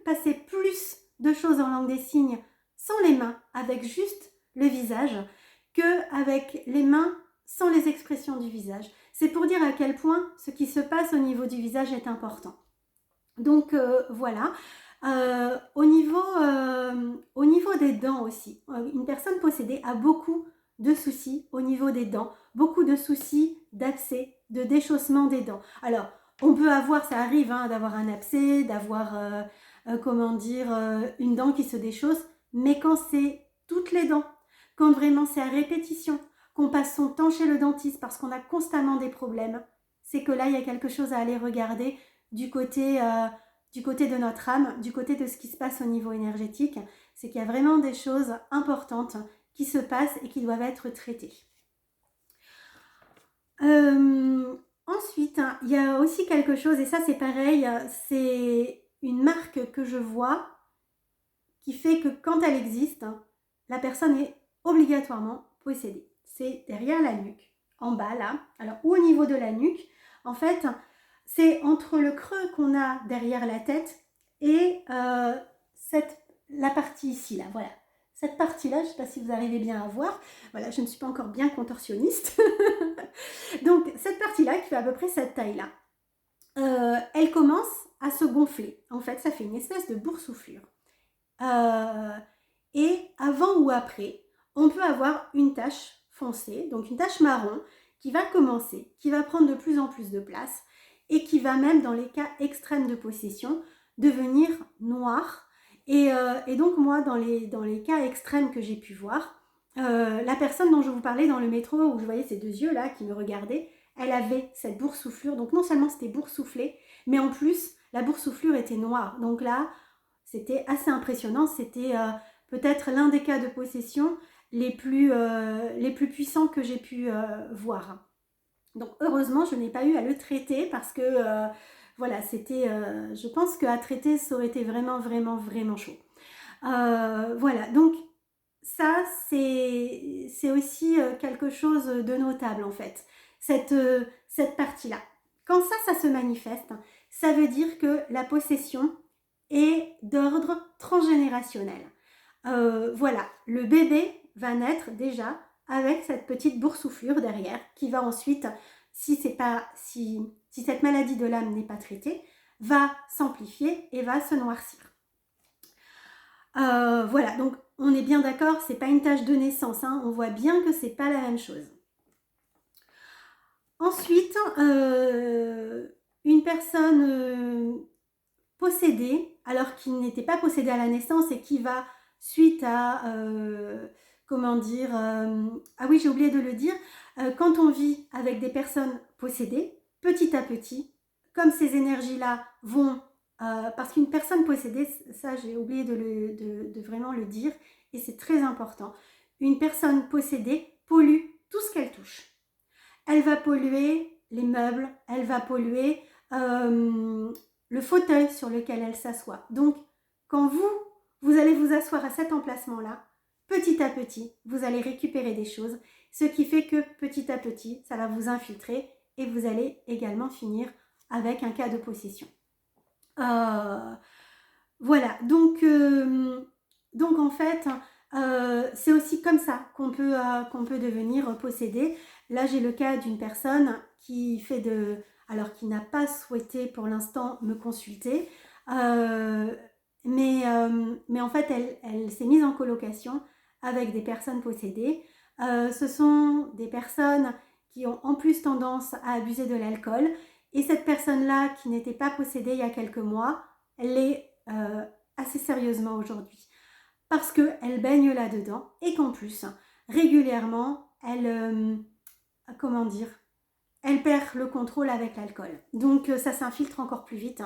S1: passer plus de choses en langue des signes sans les mains, avec juste le visage, qu'avec les mains sans les expressions du visage. C'est pour dire à quel point ce qui se passe au niveau du visage est important. Donc voilà. Au niveau des dents aussi, une personne possédée a beaucoup de soucis au niveau des dents, beaucoup de soucis d'abcès, de déchaussement des dents. Alors, on peut avoir, ça arrive d'avoir un abcès, d'avoir, une dent qui se déchausse, mais quand c'est toutes les dents, quand vraiment c'est à répétition, qu'on passe son temps chez le dentiste parce qu'on a constamment des problèmes, c'est que là, il y a quelque chose à aller regarder du côté de notre âme, du côté de ce qui se passe au niveau énergétique. C'est qu'il y a vraiment des choses importantes qui se passent et qui doivent être traitées. Ensuite, il y a aussi quelque chose, et ça c'est pareil, c'est une marque que je vois qui fait que quand elle existe, la personne est obligatoirement possédée. C'est derrière la nuque, en bas là, alors ou au niveau de la nuque, en fait, c'est entre le creux qu'on a derrière la tête et la partie ici, là, voilà. Cette partie-là, je ne sais pas si vous arrivez bien à voir. Voilà, je ne suis pas encore bien contorsionniste. Donc, cette partie-là, qui fait à peu près cette taille-là, elle commence à se gonfler. En fait, ça fait une espèce de boursouflure. Et avant ou après, on peut avoir une tache foncée, donc une tache marron, qui va commencer, qui va prendre de plus en plus de place et qui va même, dans les cas extrêmes de possession, devenir noire. Et donc moi, dans les cas extrêmes que j'ai pu voir, la personne dont je vous parlais dans le métro, où je voyais ces deux yeux là qui me regardaient, elle avait cette boursouflure. Donc non seulement c'était boursouflé, mais en plus la boursouflure était noire. Donc là, c'était assez impressionnant. C'était peut-être l'un des cas de possession les plus puissants que j'ai pu voir. Donc heureusement, je n'ai pas eu à le traiter parce que voilà, c'était, je pense qu'à traiter, ça aurait été vraiment, vraiment, vraiment chaud. Voilà, donc ça, c'est aussi quelque chose de notable en fait, cette partie-là. Quand ça se manifeste, ça veut dire que la possession est d'ordre transgénérationnel. Voilà, le bébé va naître déjà avec cette petite boursouflure derrière qui va ensuite, si cette maladie de l'âme n'est pas traitée, va s'amplifier et va se noircir. Voilà, donc on est bien d'accord, c'est pas une tache de naissance, on voit bien que c'est pas la même chose. Ensuite, une personne possédée, alors qu'il n'était pas possédé à la naissance et qui va, suite à, ah oui, j'ai oublié de le dire, quand on vit avec des personnes possédées, petit à petit, comme ces énergies-là vont, parce qu'une personne possédée, ça j'ai oublié de vraiment le dire, et c'est très important, une personne possédée pollue tout ce qu'elle touche. Elle va polluer les meubles, elle va polluer le fauteuil sur lequel elle s'assoit. Donc, quand vous allez vous asseoir à cet emplacement-là, petit à petit, vous allez récupérer des choses, ce qui fait que petit à petit, ça va vous infiltrer et vous allez également finir avec un cas de possession. Voilà, donc en fait, c'est aussi comme ça qu'on peut devenir possédé. Là, j'ai le cas d'une personne qui n'a pas souhaité pour l'instant me consulter, mais en fait, elle s'est mise en colocation avec des personnes possédées. Ce sont des personnes qui ont en plus tendance à abuser de l'alcool. Et cette personne-là, qui n'était pas possédée il y a quelques mois, elle l'est assez sérieusement aujourd'hui. parce qu'elle baigne là-dedans et qu'en plus, régulièrement, comment dire, elle perd le contrôle avec l'alcool. Donc ça s'infiltre encore plus vite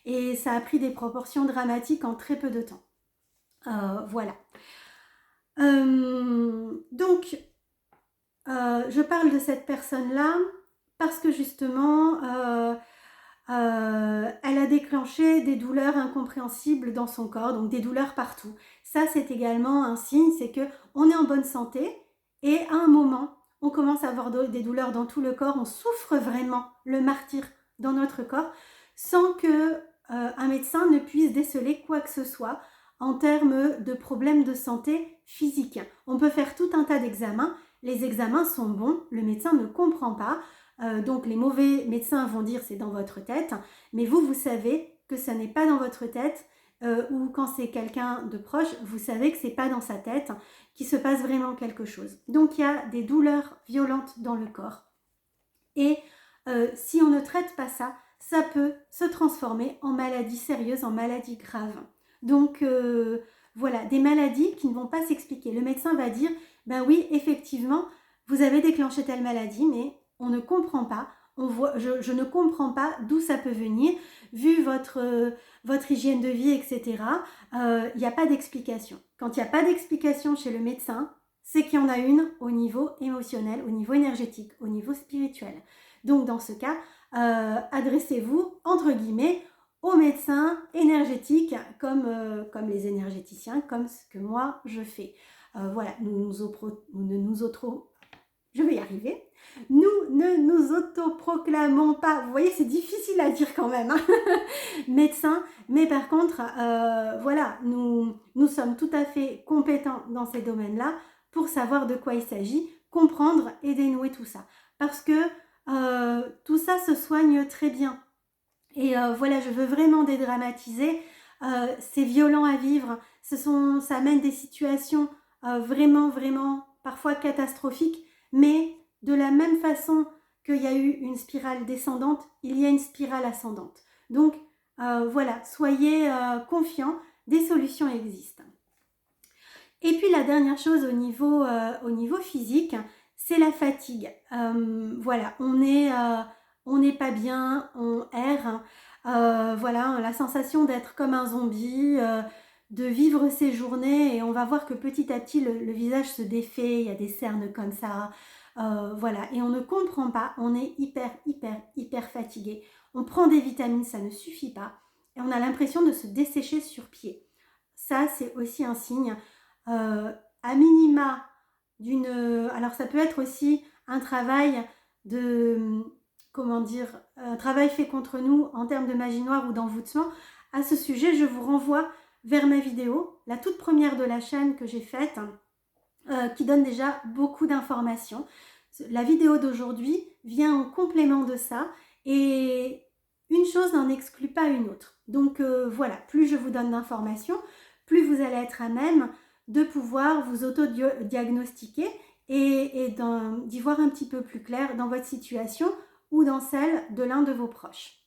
S1: et ça a pris des proportions dramatiques en très peu de temps. Voilà. Donc, je parle de cette personne-là parce que justement, elle a déclenché des douleurs incompréhensibles dans son corps, donc des douleurs partout. Ça, c'est également un signe, c'est qu'on est en bonne santé et à un moment, on commence à avoir des douleurs dans tout le corps, on souffre vraiment le martyre dans notre corps sans que un médecin ne puisse déceler quoi que ce soit en termes de problèmes de santé physique. On peut faire tout un tas d'examens, les examens sont bons, le médecin ne comprend pas, donc les mauvais médecins vont dire c'est dans votre tête, mais vous savez que ça n'est pas dans votre tête, ou quand c'est quelqu'un de proche, vous savez que c'est pas dans sa tête, qu'il se passe vraiment quelque chose. Donc il y a des douleurs violentes dans le corps. Et si on ne traite pas ça, ça peut se transformer en maladie sérieuse, en maladie grave. Donc voilà, des maladies qui ne vont pas s'expliquer. Le médecin va dire, ben oui, effectivement, vous avez déclenché telle maladie, mais on ne comprend pas. Je ne comprends pas d'où ça peut venir, vu votre hygiène de vie, etc. Il n'y a pas d'explication. Quand il n'y a pas d'explication chez le médecin, c'est qu'il y en a une au niveau émotionnel, au niveau énergétique, au niveau spirituel. Donc dans ce cas, adressez-vous, entre guillemets, aux médecins énergétiques comme les énergéticiens, comme ce que moi je fais. Voilà, je vais y arriver. Nous ne nous autoproclamons pas, vous voyez, c'est difficile à dire quand même, hein, médecins, mais par contre, voilà, nous sommes tout à fait compétents dans ces domaines-là pour savoir de quoi il s'agit, comprendre et dénouer tout ça. Parce que tout ça se soigne très bien. Et voilà, je veux vraiment dédramatiser. C'est violent à vivre. Ça amène des situations vraiment, vraiment parfois catastrophiques. Mais de la même façon qu'il y a eu une spirale descendante, il y a une spirale ascendante. Donc voilà, soyez confiants, des solutions existent. Et puis la dernière chose au niveau physique, c'est la fatigue. Voilà, on n'est pas bien, on erre. Voilà, la sensation d'être comme un zombie, de vivre ses journées et on va voir que petit à petit le visage se défait, il y a des cernes comme ça. Voilà, et on ne comprend pas, on est hyper fatigué. On prend des vitamines, ça ne suffit pas. Et on a l'impression de se dessécher sur pied. Ça, c'est aussi un signe. À minima d'une... Alors ça peut être aussi un travail de... Comment dire, un travail fait contre nous en termes de magie noire ou d'envoûtement. À ce sujet, je vous renvoie vers ma vidéo, la toute première de la chaîne que j'ai faite, qui donne déjà beaucoup d'informations. La vidéo d'aujourd'hui vient en complément de ça et une chose n'en exclut pas une autre. Donc voilà, plus je vous donne d'informations, plus vous allez être à même de pouvoir vous auto-diagnostiquer et d'y voir un petit peu plus clair dans votre situation ou dans celle de l'un de vos proches.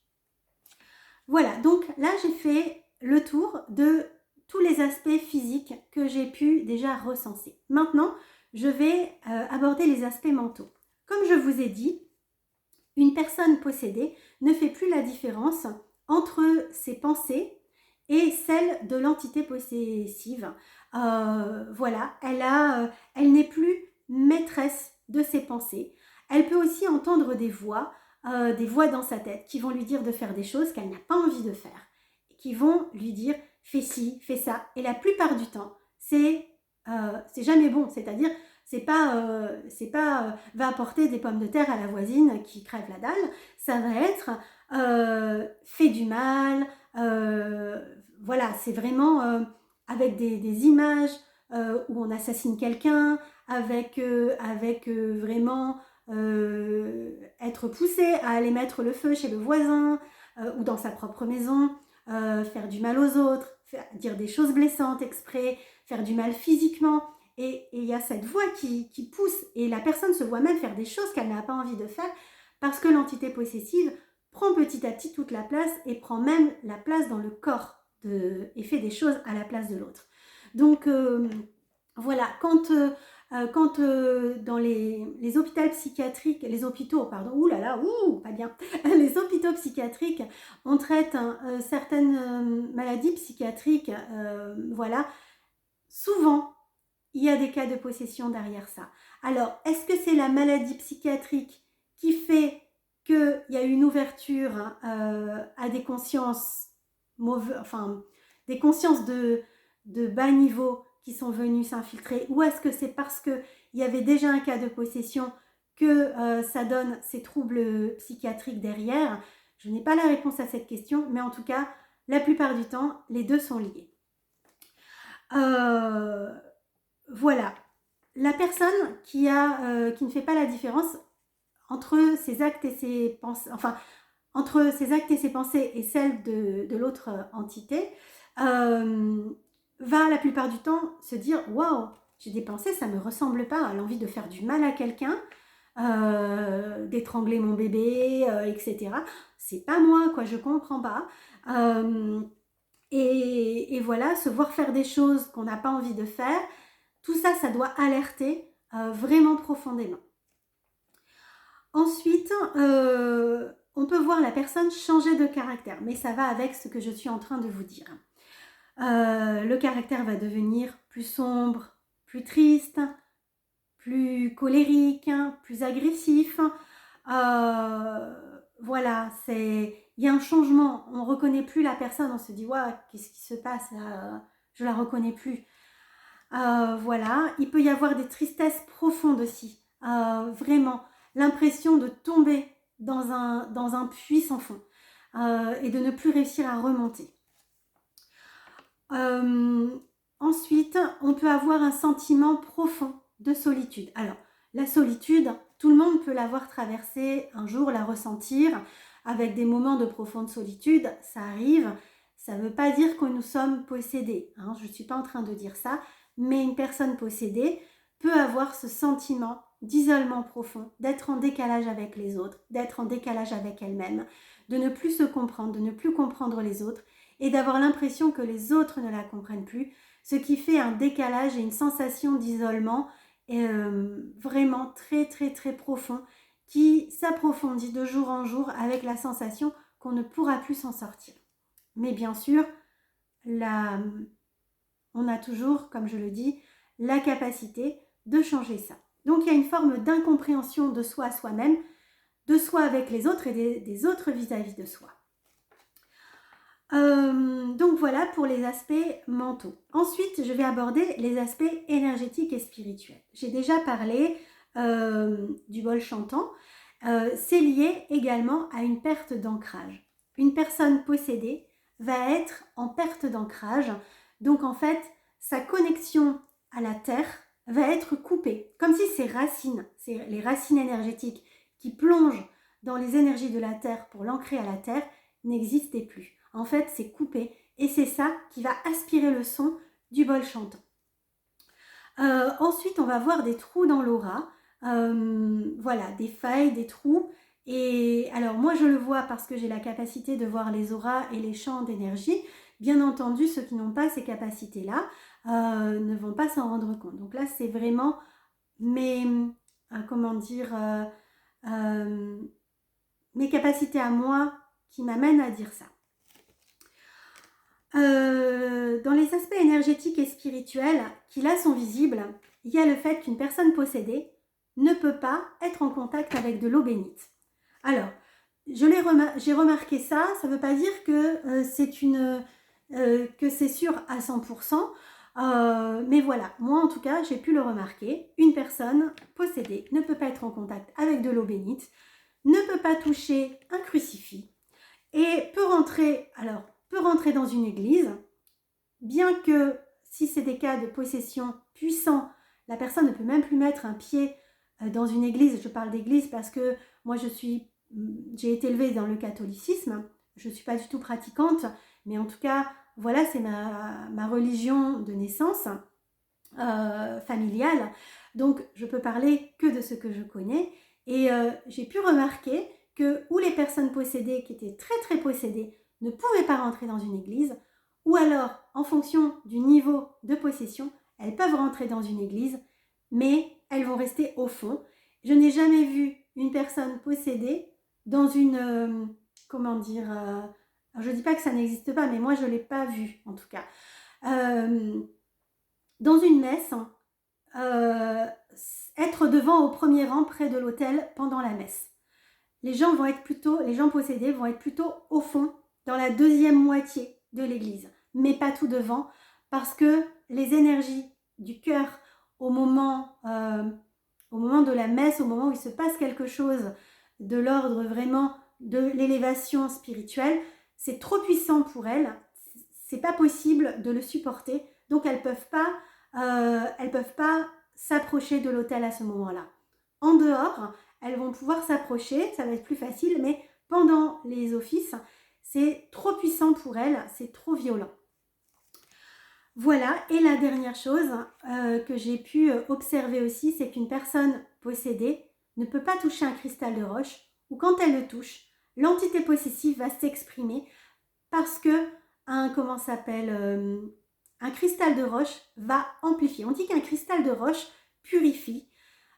S1: Voilà, donc là j'ai fait le tour de tous les aspects physiques que j'ai pu déjà recenser. Maintenant, je vais aborder les aspects mentaux. Comme je vous ai dit, une personne possédée ne fait plus la différence entre ses pensées et celles de l'entité possessive. Voilà, elle n'est plus maîtresse de ses pensées. Elle peut aussi entendre des voix dans sa tête qui vont lui dire de faire des choses qu'elle n'a pas envie de faire, qui vont lui dire fais ci, fais ça. Et la plupart du temps, c'est jamais bon, c'est-à-dire c'est pas va apporter des pommes de terre à la voisine qui crève la dalle, ça va être fait du mal, voilà, c'est vraiment avec des images où on assassine quelqu'un, avec vraiment être poussé à aller mettre le feu chez le voisin ou dans sa propre maison, faire du mal aux autres, dire des choses blessantes exprès, faire du mal physiquement. Et il y a cette voix qui pousse et la personne se voit même faire des choses qu'elle n'a pas envie de faire parce que l'entité possessive prend petit à petit toute la place et prend même la place dans le corps et fait des choses à la place de l'autre. Donc voilà, quand dans les hôpitaux psychiatriques, les hôpitaux, pardon, ouh là là, ouh, pas bien, les hôpitaux psychiatriques, on traite certaines maladies psychiatriques, voilà, souvent, il y a des cas de possession derrière ça. Alors, est-ce que c'est la maladie psychiatrique qui fait qu'il y a une ouverture à des consciences mauvaises, enfin, des consciences de bas niveau qui sont venues s'infiltrer, ou est-ce que c'est parce qu'il y avait déjà un cas de possession que ça donne ces troubles psychiatriques derrière? Je n'ai pas la réponse à cette question, mais en tout cas, la plupart du temps, les deux sont liés. Voilà, la personne qui ne fait pas la différence entre ses actes et ses pensées, enfin, entre ses actes et ses pensées et celles de l'autre entité, va la plupart du temps se dire « Waouh, j'ai des pensées, ça ne me ressemble pas à l'envie de faire du mal à quelqu'un, d'étrangler mon bébé, etc. C'est pas moi, quoi, je comprends pas. » Et voilà, se voir faire des choses qu'on n'a pas envie de faire, tout ça, ça doit alerter vraiment profondément. Ensuite, on peut voir la personne changer de caractère, mais ça va avec ce que je suis en train de vous dire. Le caractère va devenir plus sombre, plus triste, plus colérique, plus agressif. Voilà, il y a un changement. On ne reconnaît plus la personne, on se dit ouais, qu'est-ce qui se passe là? Je ne la reconnais plus. Voilà, il peut y avoir des tristesses profondes aussi. Vraiment, l'impression de tomber dans un puits sans fond et de ne plus réussir à remonter. Ensuite, on peut avoir un sentiment profond de solitude. Alors, la solitude, tout le monde peut l'avoir traversée un jour, la ressentir avec des moments de profonde solitude, ça arrive. Ça ne veut pas dire que nous sommes possédés, hein, je ne suis pas en train de dire ça, mais une personne possédée peut avoir ce sentiment d'isolement profond, d'être en décalage avec les autres, d'être en décalage avec elle-même, de ne plus se comprendre, de ne plus comprendre les autres et d'avoir l'impression que les autres ne la comprennent plus, ce qui fait un décalage et une sensation d'isolement vraiment très très très profond qui s'approfondit de jour en jour avec la sensation qu'on ne pourra plus s'en sortir. Mais bien sûr, on a toujours, comme je le dis, la capacité de changer ça. Donc il y a une forme d'incompréhension de soi à soi-même, de soi avec les autres et des autres vis-à-vis de soi. Donc voilà pour les aspects mentaux. Ensuite, je vais aborder les aspects énergétiques et spirituels. J'ai déjà parlé du bol chantant. C'est lié également à une perte d'ancrage. Une personne possédée va être en perte d'ancrage. Donc en fait, sa connexion à la terre va être coupée. Comme si ses racines, les racines énergétiques qui plongent dans les énergies de la terre pour l'ancrer à la terre, n'existaient plus. En fait, c'est coupé et c'est ça qui va aspirer le son du bol chantant. Ensuite, on va voir des trous dans l'aura. Voilà, des failles, des trous. Et alors, moi, je le vois parce que j'ai la capacité de voir les auras et les champs d'énergie. Bien entendu, ceux qui n'ont pas ces capacités-là ne vont pas s'en rendre compte. Donc là, c'est vraiment mes capacités à moi qui m'amènent à dire ça. Dans les aspects énergétiques et spirituels qui là sont visibles, il y a le fait qu'une personne possédée ne peut pas être en contact avec de l'eau bénite. Alors, j'ai remarqué ça, ça ne veut pas dire que c'est sûr à 100%, mais voilà, moi en tout cas, j'ai pu le remarquer. Une personne possédée ne peut pas être en contact avec de l'eau bénite, ne peut pas toucher un crucifix et peut rentrer dans une église, bien que si c'est des cas de possession puissants, la personne ne peut même plus mettre un pied dans une église. Je parle d'église parce que moi j'ai été élevée dans le catholicisme, je ne suis pas du tout pratiquante, mais en tout cas, voilà, c'est ma religion de naissance familiale, donc je peux parler que de ce que je connais, et j'ai pu remarquer que où les personnes possédées, qui étaient très très possédées, ne pouvaient pas rentrer dans une église, ou alors en fonction du niveau de possession, elles peuvent rentrer dans une église, mais elles vont rester au fond. Je n'ai jamais vu une personne possédée dans une, comment dire, je ne dis pas que ça n'existe pas, mais moi je ne l'ai pas vu en tout cas. Dans une messe, être devant au premier rang près de l'autel pendant la messe. Les gens possédés vont être plutôt au fond, dans la deuxième moitié de l'église, mais pas tout devant, parce que les énergies du cœur au moment de la messe, au moment où il se passe quelque chose de l'ordre vraiment de l'élévation spirituelle, c'est trop puissant pour elles, c'est pas possible de le supporter, donc elles peuvent pas s'approcher de l'autel à ce moment-là. En dehors, elles vont pouvoir s'approcher, ça va être plus facile, mais pendant les offices, c'est trop puissant pour elles, c'est trop violent. Voilà, et la dernière chose que j'ai pu observer aussi, c'est qu'une personne possédée ne peut pas toucher un cristal de roche, ou quand elle le touche, l'entité possessive va s'exprimer parce que un cristal de roche va amplifier. On dit qu'un cristal de roche purifie.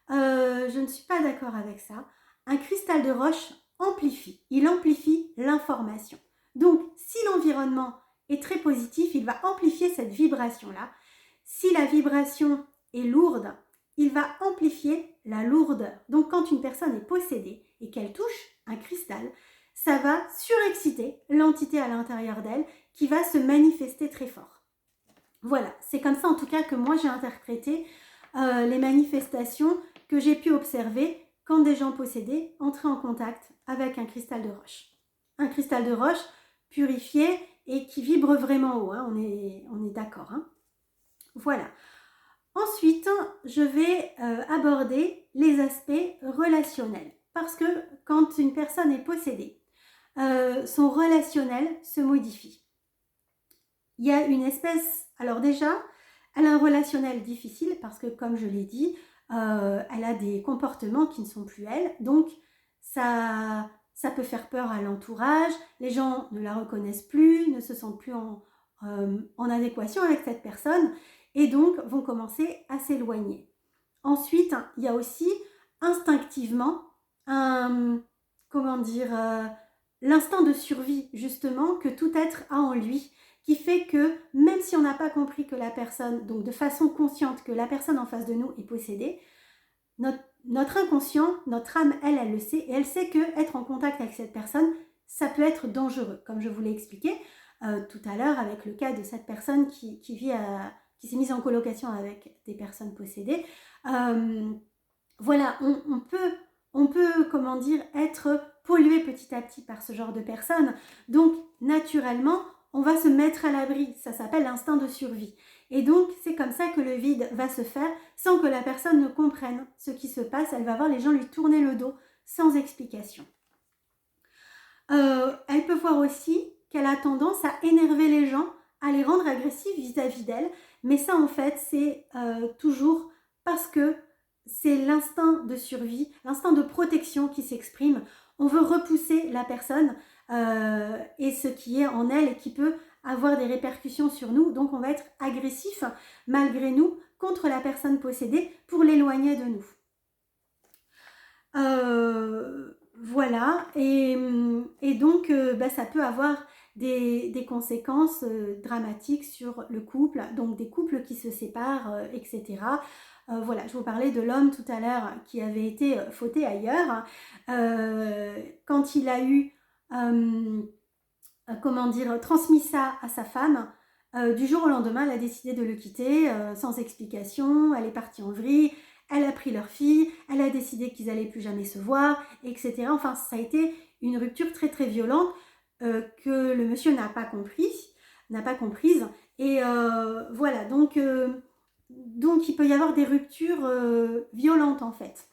S1: Je ne suis pas d'accord avec ça. Un cristal de roche amplifie. Il amplifie l'information. Donc, si l'environnement est très positif, il va amplifier cette vibration-là. Si la vibration est lourde, il va amplifier la lourdeur. Donc, quand une personne est possédée et qu'elle touche un cristal, ça va surexciter l'entité à l'intérieur d'elle qui va se manifester très fort. Voilà, c'est comme ça en tout cas que moi j'ai interprété les manifestations que j'ai pu observer quand des gens possédés entraient en contact avec un cristal de roche. Un cristal de roche purifié et qui vibre vraiment haut, hein, on est d'accord. Hein. Voilà. Ensuite, je vais aborder les aspects relationnels. Parce que quand une personne est possédée, son relationnel se modifie. Il y a une espèce... Alors déjà, elle a un relationnel difficile parce que, comme je l'ai dit, elle a des comportements qui ne sont plus elle. Donc, ça peut faire peur à l'entourage. Les gens ne la reconnaissent plus, ne se sentent plus en adéquation avec cette personne et donc vont commencer à s'éloigner. Ensuite, il y a aussi instinctivement l'instinct de survie justement que tout être a en lui, qui fait que même si on n'a pas compris que la personne, donc de façon consciente, que la personne en face de nous est possédée, notre inconscient, notre âme, elle le sait, et elle sait que être en contact avec cette personne, ça peut être dangereux, comme je vous l'ai expliqué tout à l'heure avec le cas de cette personne qui s'est mise en colocation avec des personnes possédées. Voilà, on peut, comment dire, être pollué petit à petit par ce genre de personnes. Donc, naturellement, on va se mettre à l'abri. Ça s'appelle l'instinct de survie. Et donc, c'est comme ça que le vide va se faire sans que la personne ne comprenne ce qui se passe. Elle va voir les gens lui tourner le dos sans explication. Elle peut voir aussi qu'elle a tendance à énerver les gens, à les rendre agressifs vis-à-vis d'elle. Mais ça, en fait, c'est toujours parce que c'est l'instinct de survie, l'instinct de protection qui s'exprime. On veut repousser la personne et ce qui est en elle et qui peut avoir des répercussions sur nous. Donc, on va être agressif malgré nous contre la personne possédée pour l'éloigner de nous. Voilà, et donc ça peut avoir des conséquences dramatiques sur le couple, donc des couples qui se séparent, etc. Voilà, je vous parlais de l'homme tout à l'heure qui avait été fauté ailleurs. Quand il a eu, transmis ça à sa femme, du jour au lendemain, elle a décidé de le quitter sans explication, elle est partie en vrille. Elle a pris leur fille, elle a décidé qu'ils n'allaient plus jamais se voir, etc. Enfin, ça a été une rupture très très violente que le monsieur n'a pas comprise. Et voilà, donc il peut y avoir des ruptures violentes en fait.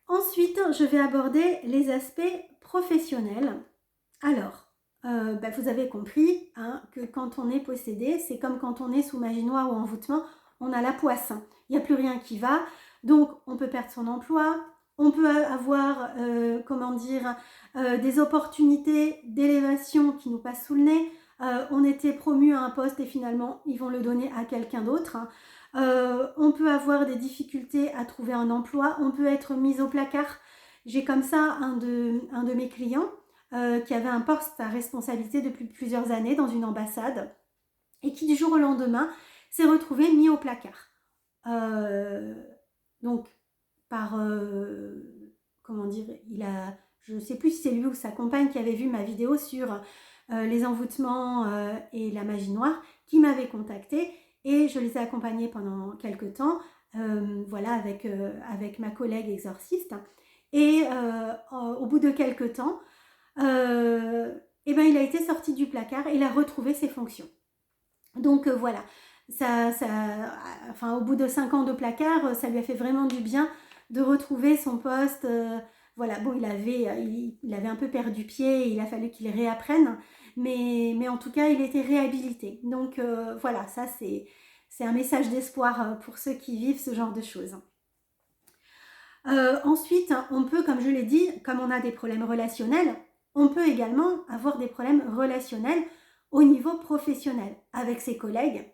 S1: Ensuite, je vais aborder les aspects professionnels. Alors, vous avez compris hein, que quand on est possédé, c'est comme quand on est sous magie noire ou envoûtement, on a la poisse. Il n'y a plus rien qui va, donc on peut perdre son emploi, on peut avoir des opportunités d'élévation qui nous passent sous le nez, on était promu à un poste et finalement ils vont le donner à quelqu'un d'autre. On peut avoir des difficultés à trouver un emploi, on peut être mis au placard. J'ai comme ça un de mes clients qui avait un poste à responsabilité depuis plusieurs années dans une ambassade et qui du jour au lendemain s'est retrouvé mis au placard. Donc par comment dire, je ne sais plus si c'est lui ou sa compagne qui avait vu ma vidéo sur les envoûtements et la magie noire, qui m'avait contactée et je les ai accompagnés pendant quelques temps, voilà, avec ma collègue exorciste. Et au bout de quelques temps, et ben, il a été sorti du placard et il a retrouvé ses fonctions. Donc voilà, enfin, au bout de 5 ans de placard, ça lui a fait vraiment du bien de retrouver son poste. Voilà, bon, il avait un peu perdu pied, il a fallu qu'il réapprenne, mais en tout cas, il était réhabilité. Donc voilà, ça c'est un message d'espoir pour ceux qui vivent ce genre de choses. Ensuite, on peut, comme je l'ai dit, comme on a des problèmes relationnels, on peut également avoir des problèmes relationnels au niveau professionnel, avec ses collègues,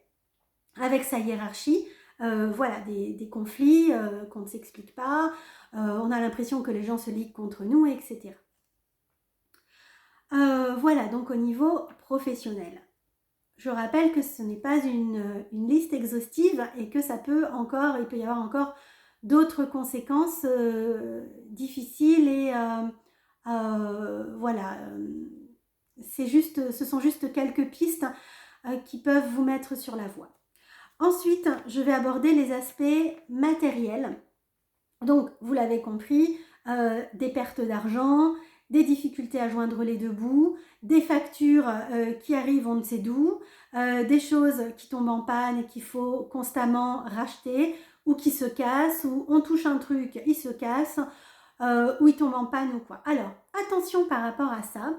S1: avec sa hiérarchie, voilà, des conflits qu'on ne s'explique pas, on a l'impression que les gens se liguent contre nous, etc. Voilà, donc au niveau professionnel. Je rappelle que ce n'est pas une liste exhaustive et que il peut y avoir encore d'autres conséquences difficiles et voilà, ce sont juste quelques pistes qui peuvent vous mettre sur la voie. Ensuite, je vais aborder les aspects matériels. Donc, vous l'avez compris, des pertes d'argent, des difficultés à joindre les deux bouts, des factures qui arrivent on ne sait d'où, des choses qui tombent en panne et qu'il faut constamment racheter, ou qui se cassent, ou on touche un truc, il se casse, ou il tombe en panne ou quoi. Alors, attention par rapport à ça,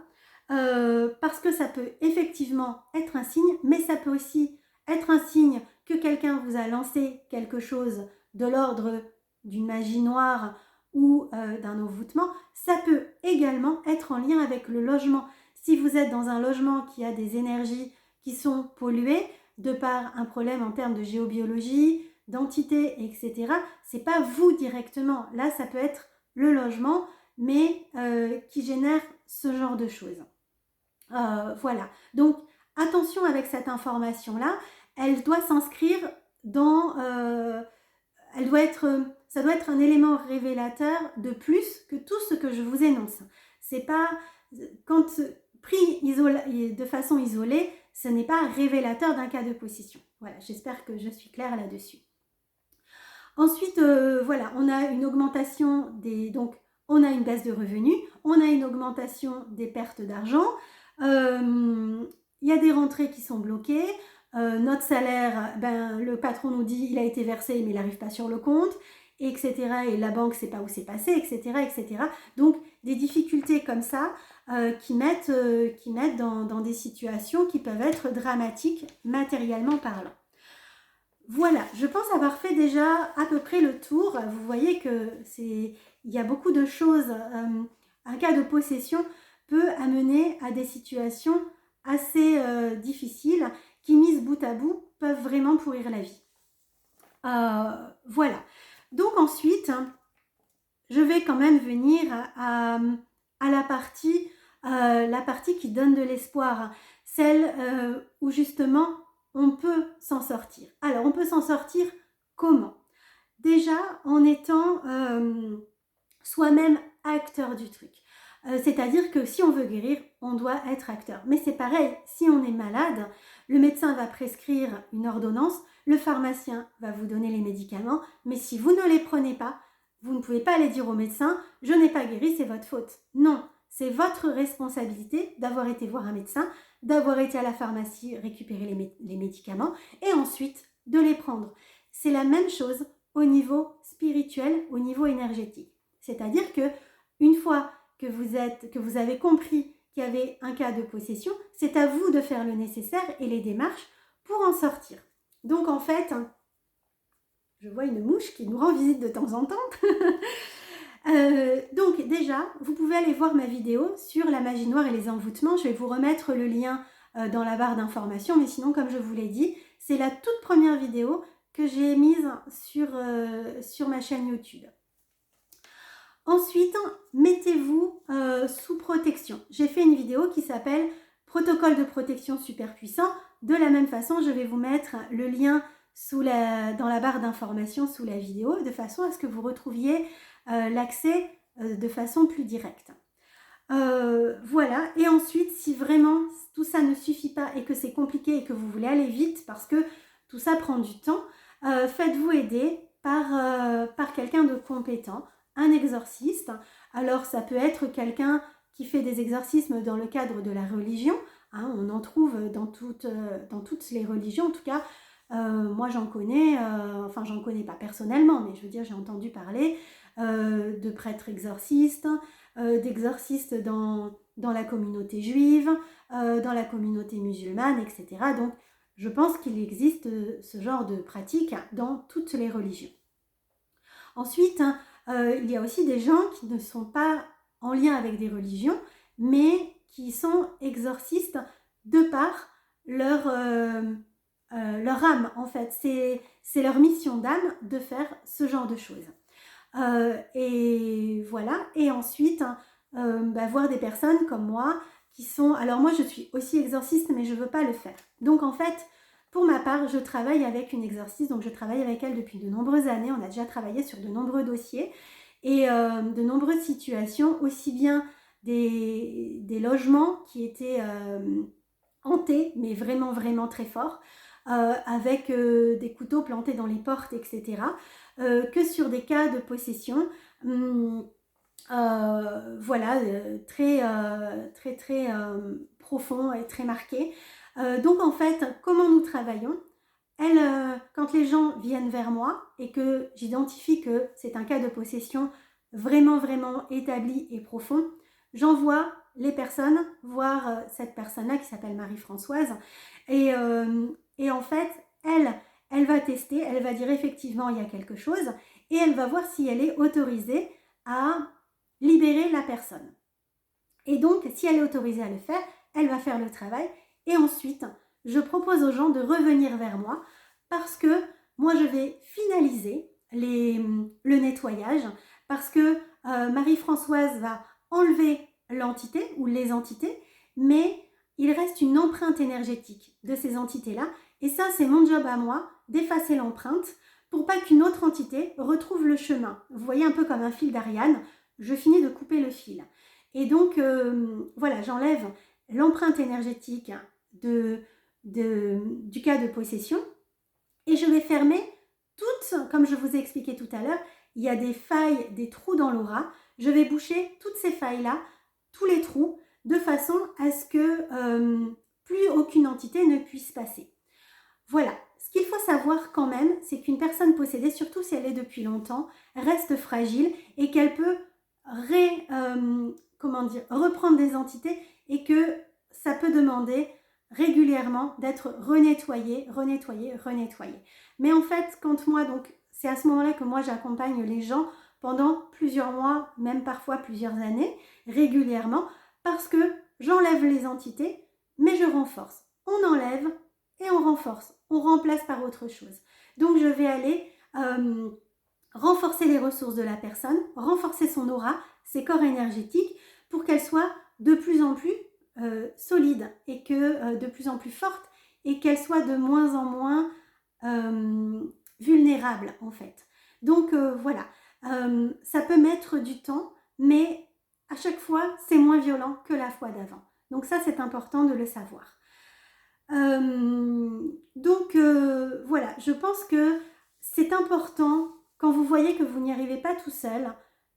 S1: parce que ça peut effectivement être un signe, mais ça peut aussi être un signe que quelqu'un vous a lancé quelque chose de l'ordre d'une magie noire ou d'un envoûtement. Ça peut également être en lien avec le logement. Si vous êtes dans un logement qui a des énergies qui sont polluées, de par un problème en termes de géobiologie, d'entité, etc., c'est pas vous directement. Là, ça peut être le logement, mais qui génère ce genre de choses. Voilà. Donc, attention avec cette information-là. Elle doit s'inscrire dans... ça doit être un élément révélateur de plus que tout ce que je vous énonce. C'est pas... Quand pris de façon isolée, ce n'est pas révélateur d'un cas de possession. Voilà, j'espère que je suis claire là-dessus. Ensuite, voilà, on a une augmentation donc on a une baisse de revenus, on a une augmentation des pertes d'argent, il y a des rentrées qui sont bloquées, notre salaire, le patron nous dit il a été versé mais il n'arrive pas sur le compte, etc. Et la banque ne sait pas où c'est passé, etc., etc. Donc des difficultés comme ça qui mettent dans des situations qui peuvent être dramatiques matériellement parlant. Voilà, je pense avoir fait déjà à peu près le tour. Vous voyez que il y a beaucoup de choses. Un cas de possession peut amener à des situations assez difficiles qui, mises bout à bout, peuvent vraiment pourrir la vie. Voilà. Donc ensuite, je vais quand même venir à la partie qui donne de l'espoir, celle où justement on peut s'en sortir. Alors, on peut s'en sortir comment? Déjà, en étant soi-même acteur du truc. C'est-à-dire que si on veut guérir, on doit être acteur. Mais c'est pareil, si on est malade, le médecin va prescrire une ordonnance, le pharmacien va vous donner les médicaments, mais si vous ne les prenez pas, vous ne pouvez pas aller dire au médecin « je n'ai pas guéri, c'est votre faute ». Non, c'est votre responsabilité d'avoir été voir un médecin, d'avoir été à la pharmacie récupérer les médicaments et ensuite de les prendre. C'est la même chose au niveau spirituel, au niveau énergétique. C'est-à-dire que une fois que vous avez compris qu'il y avait un cas de possession, c'est à vous de faire le nécessaire et les démarches pour en sortir. Donc en fait, je vois une mouche qui nous rend visite de temps en temps. Donc déjà, vous pouvez aller voir ma vidéo sur la magie noire et les envoûtements. Je vais vous remettre le lien dans la barre d'informations. Mais sinon, comme je vous l'ai dit, c'est la toute première vidéo que j'ai mise sur ma chaîne YouTube. Ensuite, mettez-vous sous protection. J'ai fait une vidéo qui s'appelle « Protocole de protection super puissant ». De la même façon, je vais vous mettre le lien dans la barre d'informations sous la vidéo, de façon à ce que vous retrouviez l'accès de façon plus directe. Voilà, et ensuite, si vraiment tout ça ne suffit pas et que c'est compliqué et que vous voulez aller vite, parce que tout ça prend du temps, faites-vous aider par quelqu'un de compétent, un exorciste. Alors ça peut être quelqu'un qui fait des exorcismes dans le cadre de la religion, hein, on en trouve dans toutes les religions, en tout cas moi j'en connais, enfin j'en connais pas personnellement, mais je veux dire j'ai entendu parler de prêtres exorcistes, d'exorcistes dans la communauté juive, dans la communauté musulmane, etc. Donc je pense qu'il existe ce genre de pratique dans toutes les religions. Ensuite, il y a aussi des gens qui ne sont pas en lien avec des religions, mais qui sont exorcistes de par leur âme, en fait. C'est leur mission d'âme de faire ce genre de choses. Et voilà. Et ensuite, voir des personnes comme moi qui sont... Alors moi, je suis aussi exorciste, mais je ne veux pas le faire. Donc en fait, pour ma part, je travaille avec une exorciste, donc je travaille avec elle depuis de nombreuses années. On a déjà travaillé sur de nombreux dossiers et de nombreuses situations, aussi bien des logements qui étaient hantés, mais vraiment, vraiment très forts, avec des couteaux plantés dans les portes, etc., que sur des cas de possession, voilà, très profond et très marqué. Donc en fait, comment nous travaillons? Quand les gens viennent vers moi et que j'identifie que c'est un cas de possession vraiment, vraiment établi et profond, j'envoie les personnes voir cette personne-là qui s'appelle Marie-Françoise. Et en fait, elle va tester, elle va dire effectivement il y a quelque chose et elle va voir si elle est autorisée à libérer la personne. Et donc, si elle est autorisée à le faire, elle va faire le travail. Et ensuite, je propose aux gens de revenir vers moi parce que moi, je vais finaliser le nettoyage parce que Marie-Françoise va enlever l'entité ou les entités, mais il reste une empreinte énergétique de ces entités-là. Et ça, c'est mon job à moi d'effacer l'empreinte pour pas qu'une autre entité retrouve le chemin. Vous voyez, un peu comme un fil d'Ariane, je finis de couper le fil. Et donc, voilà, j'enlève l'empreinte énergétique du cas de possession et je vais fermer toutes, comme je vous ai expliqué tout à l'heure, il y a des failles, des trous dans l'aura. Je vais boucher toutes ces failles-là, tous les trous, de façon à ce que plus aucune entité ne puisse passer. Voilà. Ce qu'il faut savoir quand même, c'est qu'une personne possédée, surtout si elle est depuis longtemps, reste fragile et qu'elle peut reprendre des entités et que ça peut demander régulièrement d'être renettoyé. Mais en fait, quand moi, donc c'est à ce moment-là que moi j'accompagne les gens pendant plusieurs mois, même parfois plusieurs années, régulièrement, parce que j'enlève les entités, mais je renforce. On enlève et on renforce, on remplace par autre chose. Donc je vais aller renforcer les ressources de la personne, renforcer son aura, ses corps énergétiques, pour qu'elle soit de plus en plus solide et que de plus en plus forte et qu'elle soit de moins en moins vulnérable en fait. Donc voilà, ça peut mettre du temps, mais à chaque fois c'est moins violent que la fois d'avant. Donc ça c'est important de le savoir. Voilà, je pense que c'est important quand vous voyez que vous n'y arrivez pas tout seul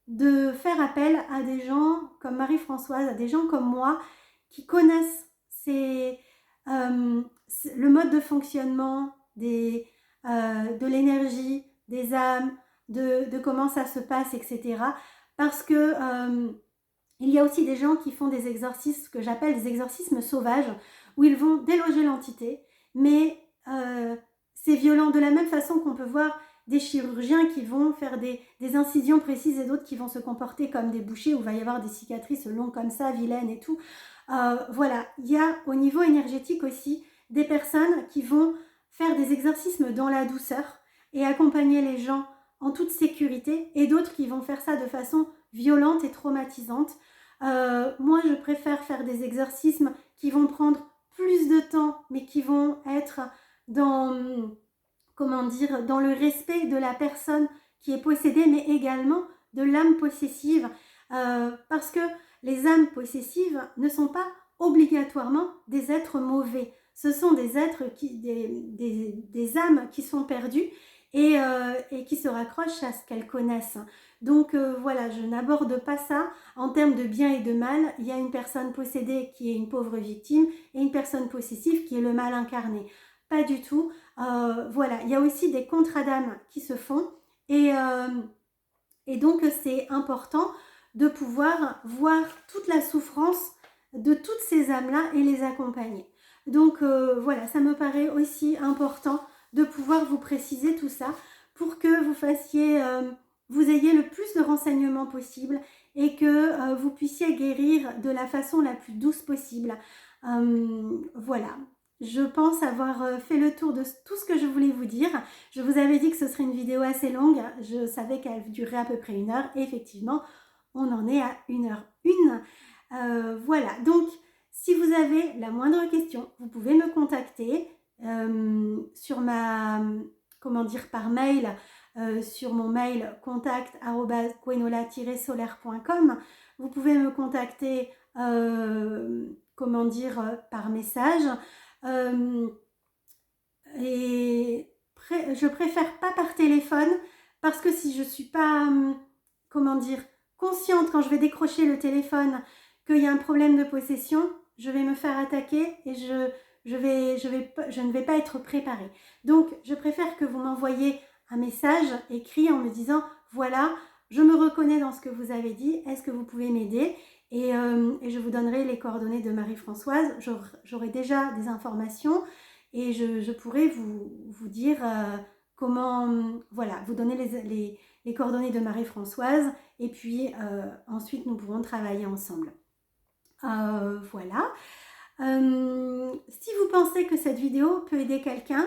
S1: de faire appel à des gens comme Marie-Françoise, à des gens comme moi qui connaissent le mode de fonctionnement de l'énergie, des âmes, de comment ça se passe, etc. Parce que il y a aussi des gens qui font des exorcismes que j'appelle des exorcismes sauvages, où ils vont déloger l'entité, mais c'est violent. De la même façon qu'on peut voir des chirurgiens qui vont faire des incisions précises et d'autres qui vont se comporter comme des bouchers, où il va y avoir des cicatrices longues comme ça, vilaines et tout. Voilà, il y a au niveau énergétique aussi des personnes qui vont faire des exorcismes dans la douceur et accompagner les gens en toute sécurité, et d'autres qui vont faire ça de façon violente et traumatisante. Moi, je préfère faire des exorcismes qui vont prendre plus de temps, mais qui vont être dans, comment dire, dans le respect de la personne qui est possédée, mais également de l'âme possessive, parce que les âmes possessives ne sont pas obligatoirement des êtres mauvais. Ce sont des êtres, des âmes qui sont perdues et qui se raccrochent à ce qu'elles connaissent. Donc voilà, je n'aborde pas ça en termes de bien et de mal. Il y a une personne possédée qui est une pauvre victime et une personne possessive qui est le mal incarné. Pas du tout. Voilà, il y a aussi des contrats d'âme qui se font et donc c'est important de pouvoir voir toute la souffrance de toutes ces âmes-là et les accompagner. Donc voilà, ça me paraît aussi important de pouvoir vous préciser tout ça pour que vous ayez le plus de renseignements possible et que vous puissiez guérir de la façon la plus douce possible. Voilà. Je pense avoir fait le tour de tout ce que je voulais vous dire. Je vous avais dit que ce serait une vidéo assez longue. Je savais qu'elle durerait à peu près 1 heure. Et effectivement, on en est à 1h01. Voilà. Donc, si vous avez la moindre question, vous pouvez me contacter sur par mail, sur mon mail contact@quenola-solaire.com. Vous pouvez me contacter par message. Et je préfère pas par téléphone parce que si je suis pas consciente quand je vais décrocher le téléphone qu'il y a un problème de possession, je vais me faire attaquer et je ne vais pas être préparée. Donc je préfère que vous m'envoyiez un message écrit en me disant voilà, je me reconnais dans ce que vous avez dit, est-ce que vous pouvez m'aider ? Et je vous donnerai les coordonnées de Marie-Françoise. J'aurai déjà des informations et je pourrai vous dire comment, voilà, vous donner les coordonnées de Marie-Françoise et puis ensuite nous pourrons travailler ensemble. Voilà. Si vous pensez que cette vidéo peut aider quelqu'un,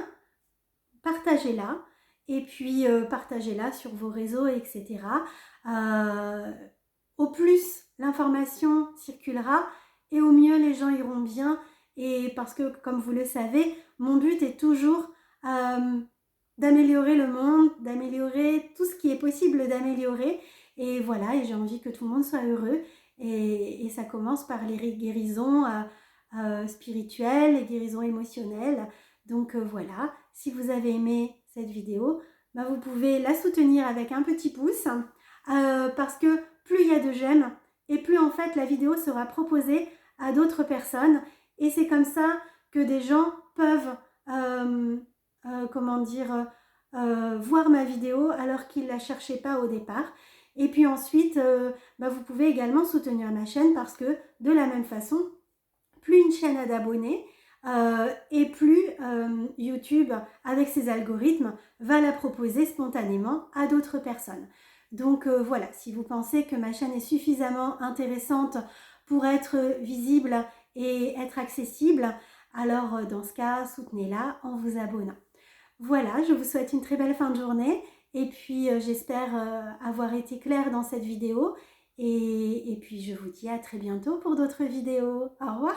S1: partagez-la et puis partagez-la sur vos réseaux, etc. Au plus, l'information circulera et au mieux, les gens iront bien. Et parce que, comme vous le savez, mon but est toujours d'améliorer le monde, d'améliorer tout ce qui est possible d'améliorer. Et voilà, et j'ai envie que tout le monde soit heureux. Et ça commence par les guérisons spirituelles, les guérisons émotionnelles. Donc voilà, si vous avez aimé cette vidéo, vous pouvez la soutenir avec un petit pouce parce que plus il y a de j'aime et plus en fait la vidéo sera proposée à d'autres personnes et c'est comme ça que des gens peuvent voir ma vidéo alors qu'ils ne la cherchaient pas au départ. Et puis ensuite, vous pouvez également soutenir ma chaîne parce que de la même façon, plus une chaîne a d'abonnés et plus YouTube, avec ses algorithmes, va la proposer spontanément à d'autres personnes. Donc voilà, si vous pensez que ma chaîne est suffisamment intéressante pour être visible et être accessible, alors dans ce cas, soutenez-la en vous abonnant. Voilà, je vous souhaite une très belle fin de journée et puis j'espère avoir été claire dans cette vidéo et puis je vous dis à très bientôt pour d'autres vidéos. Au revoir!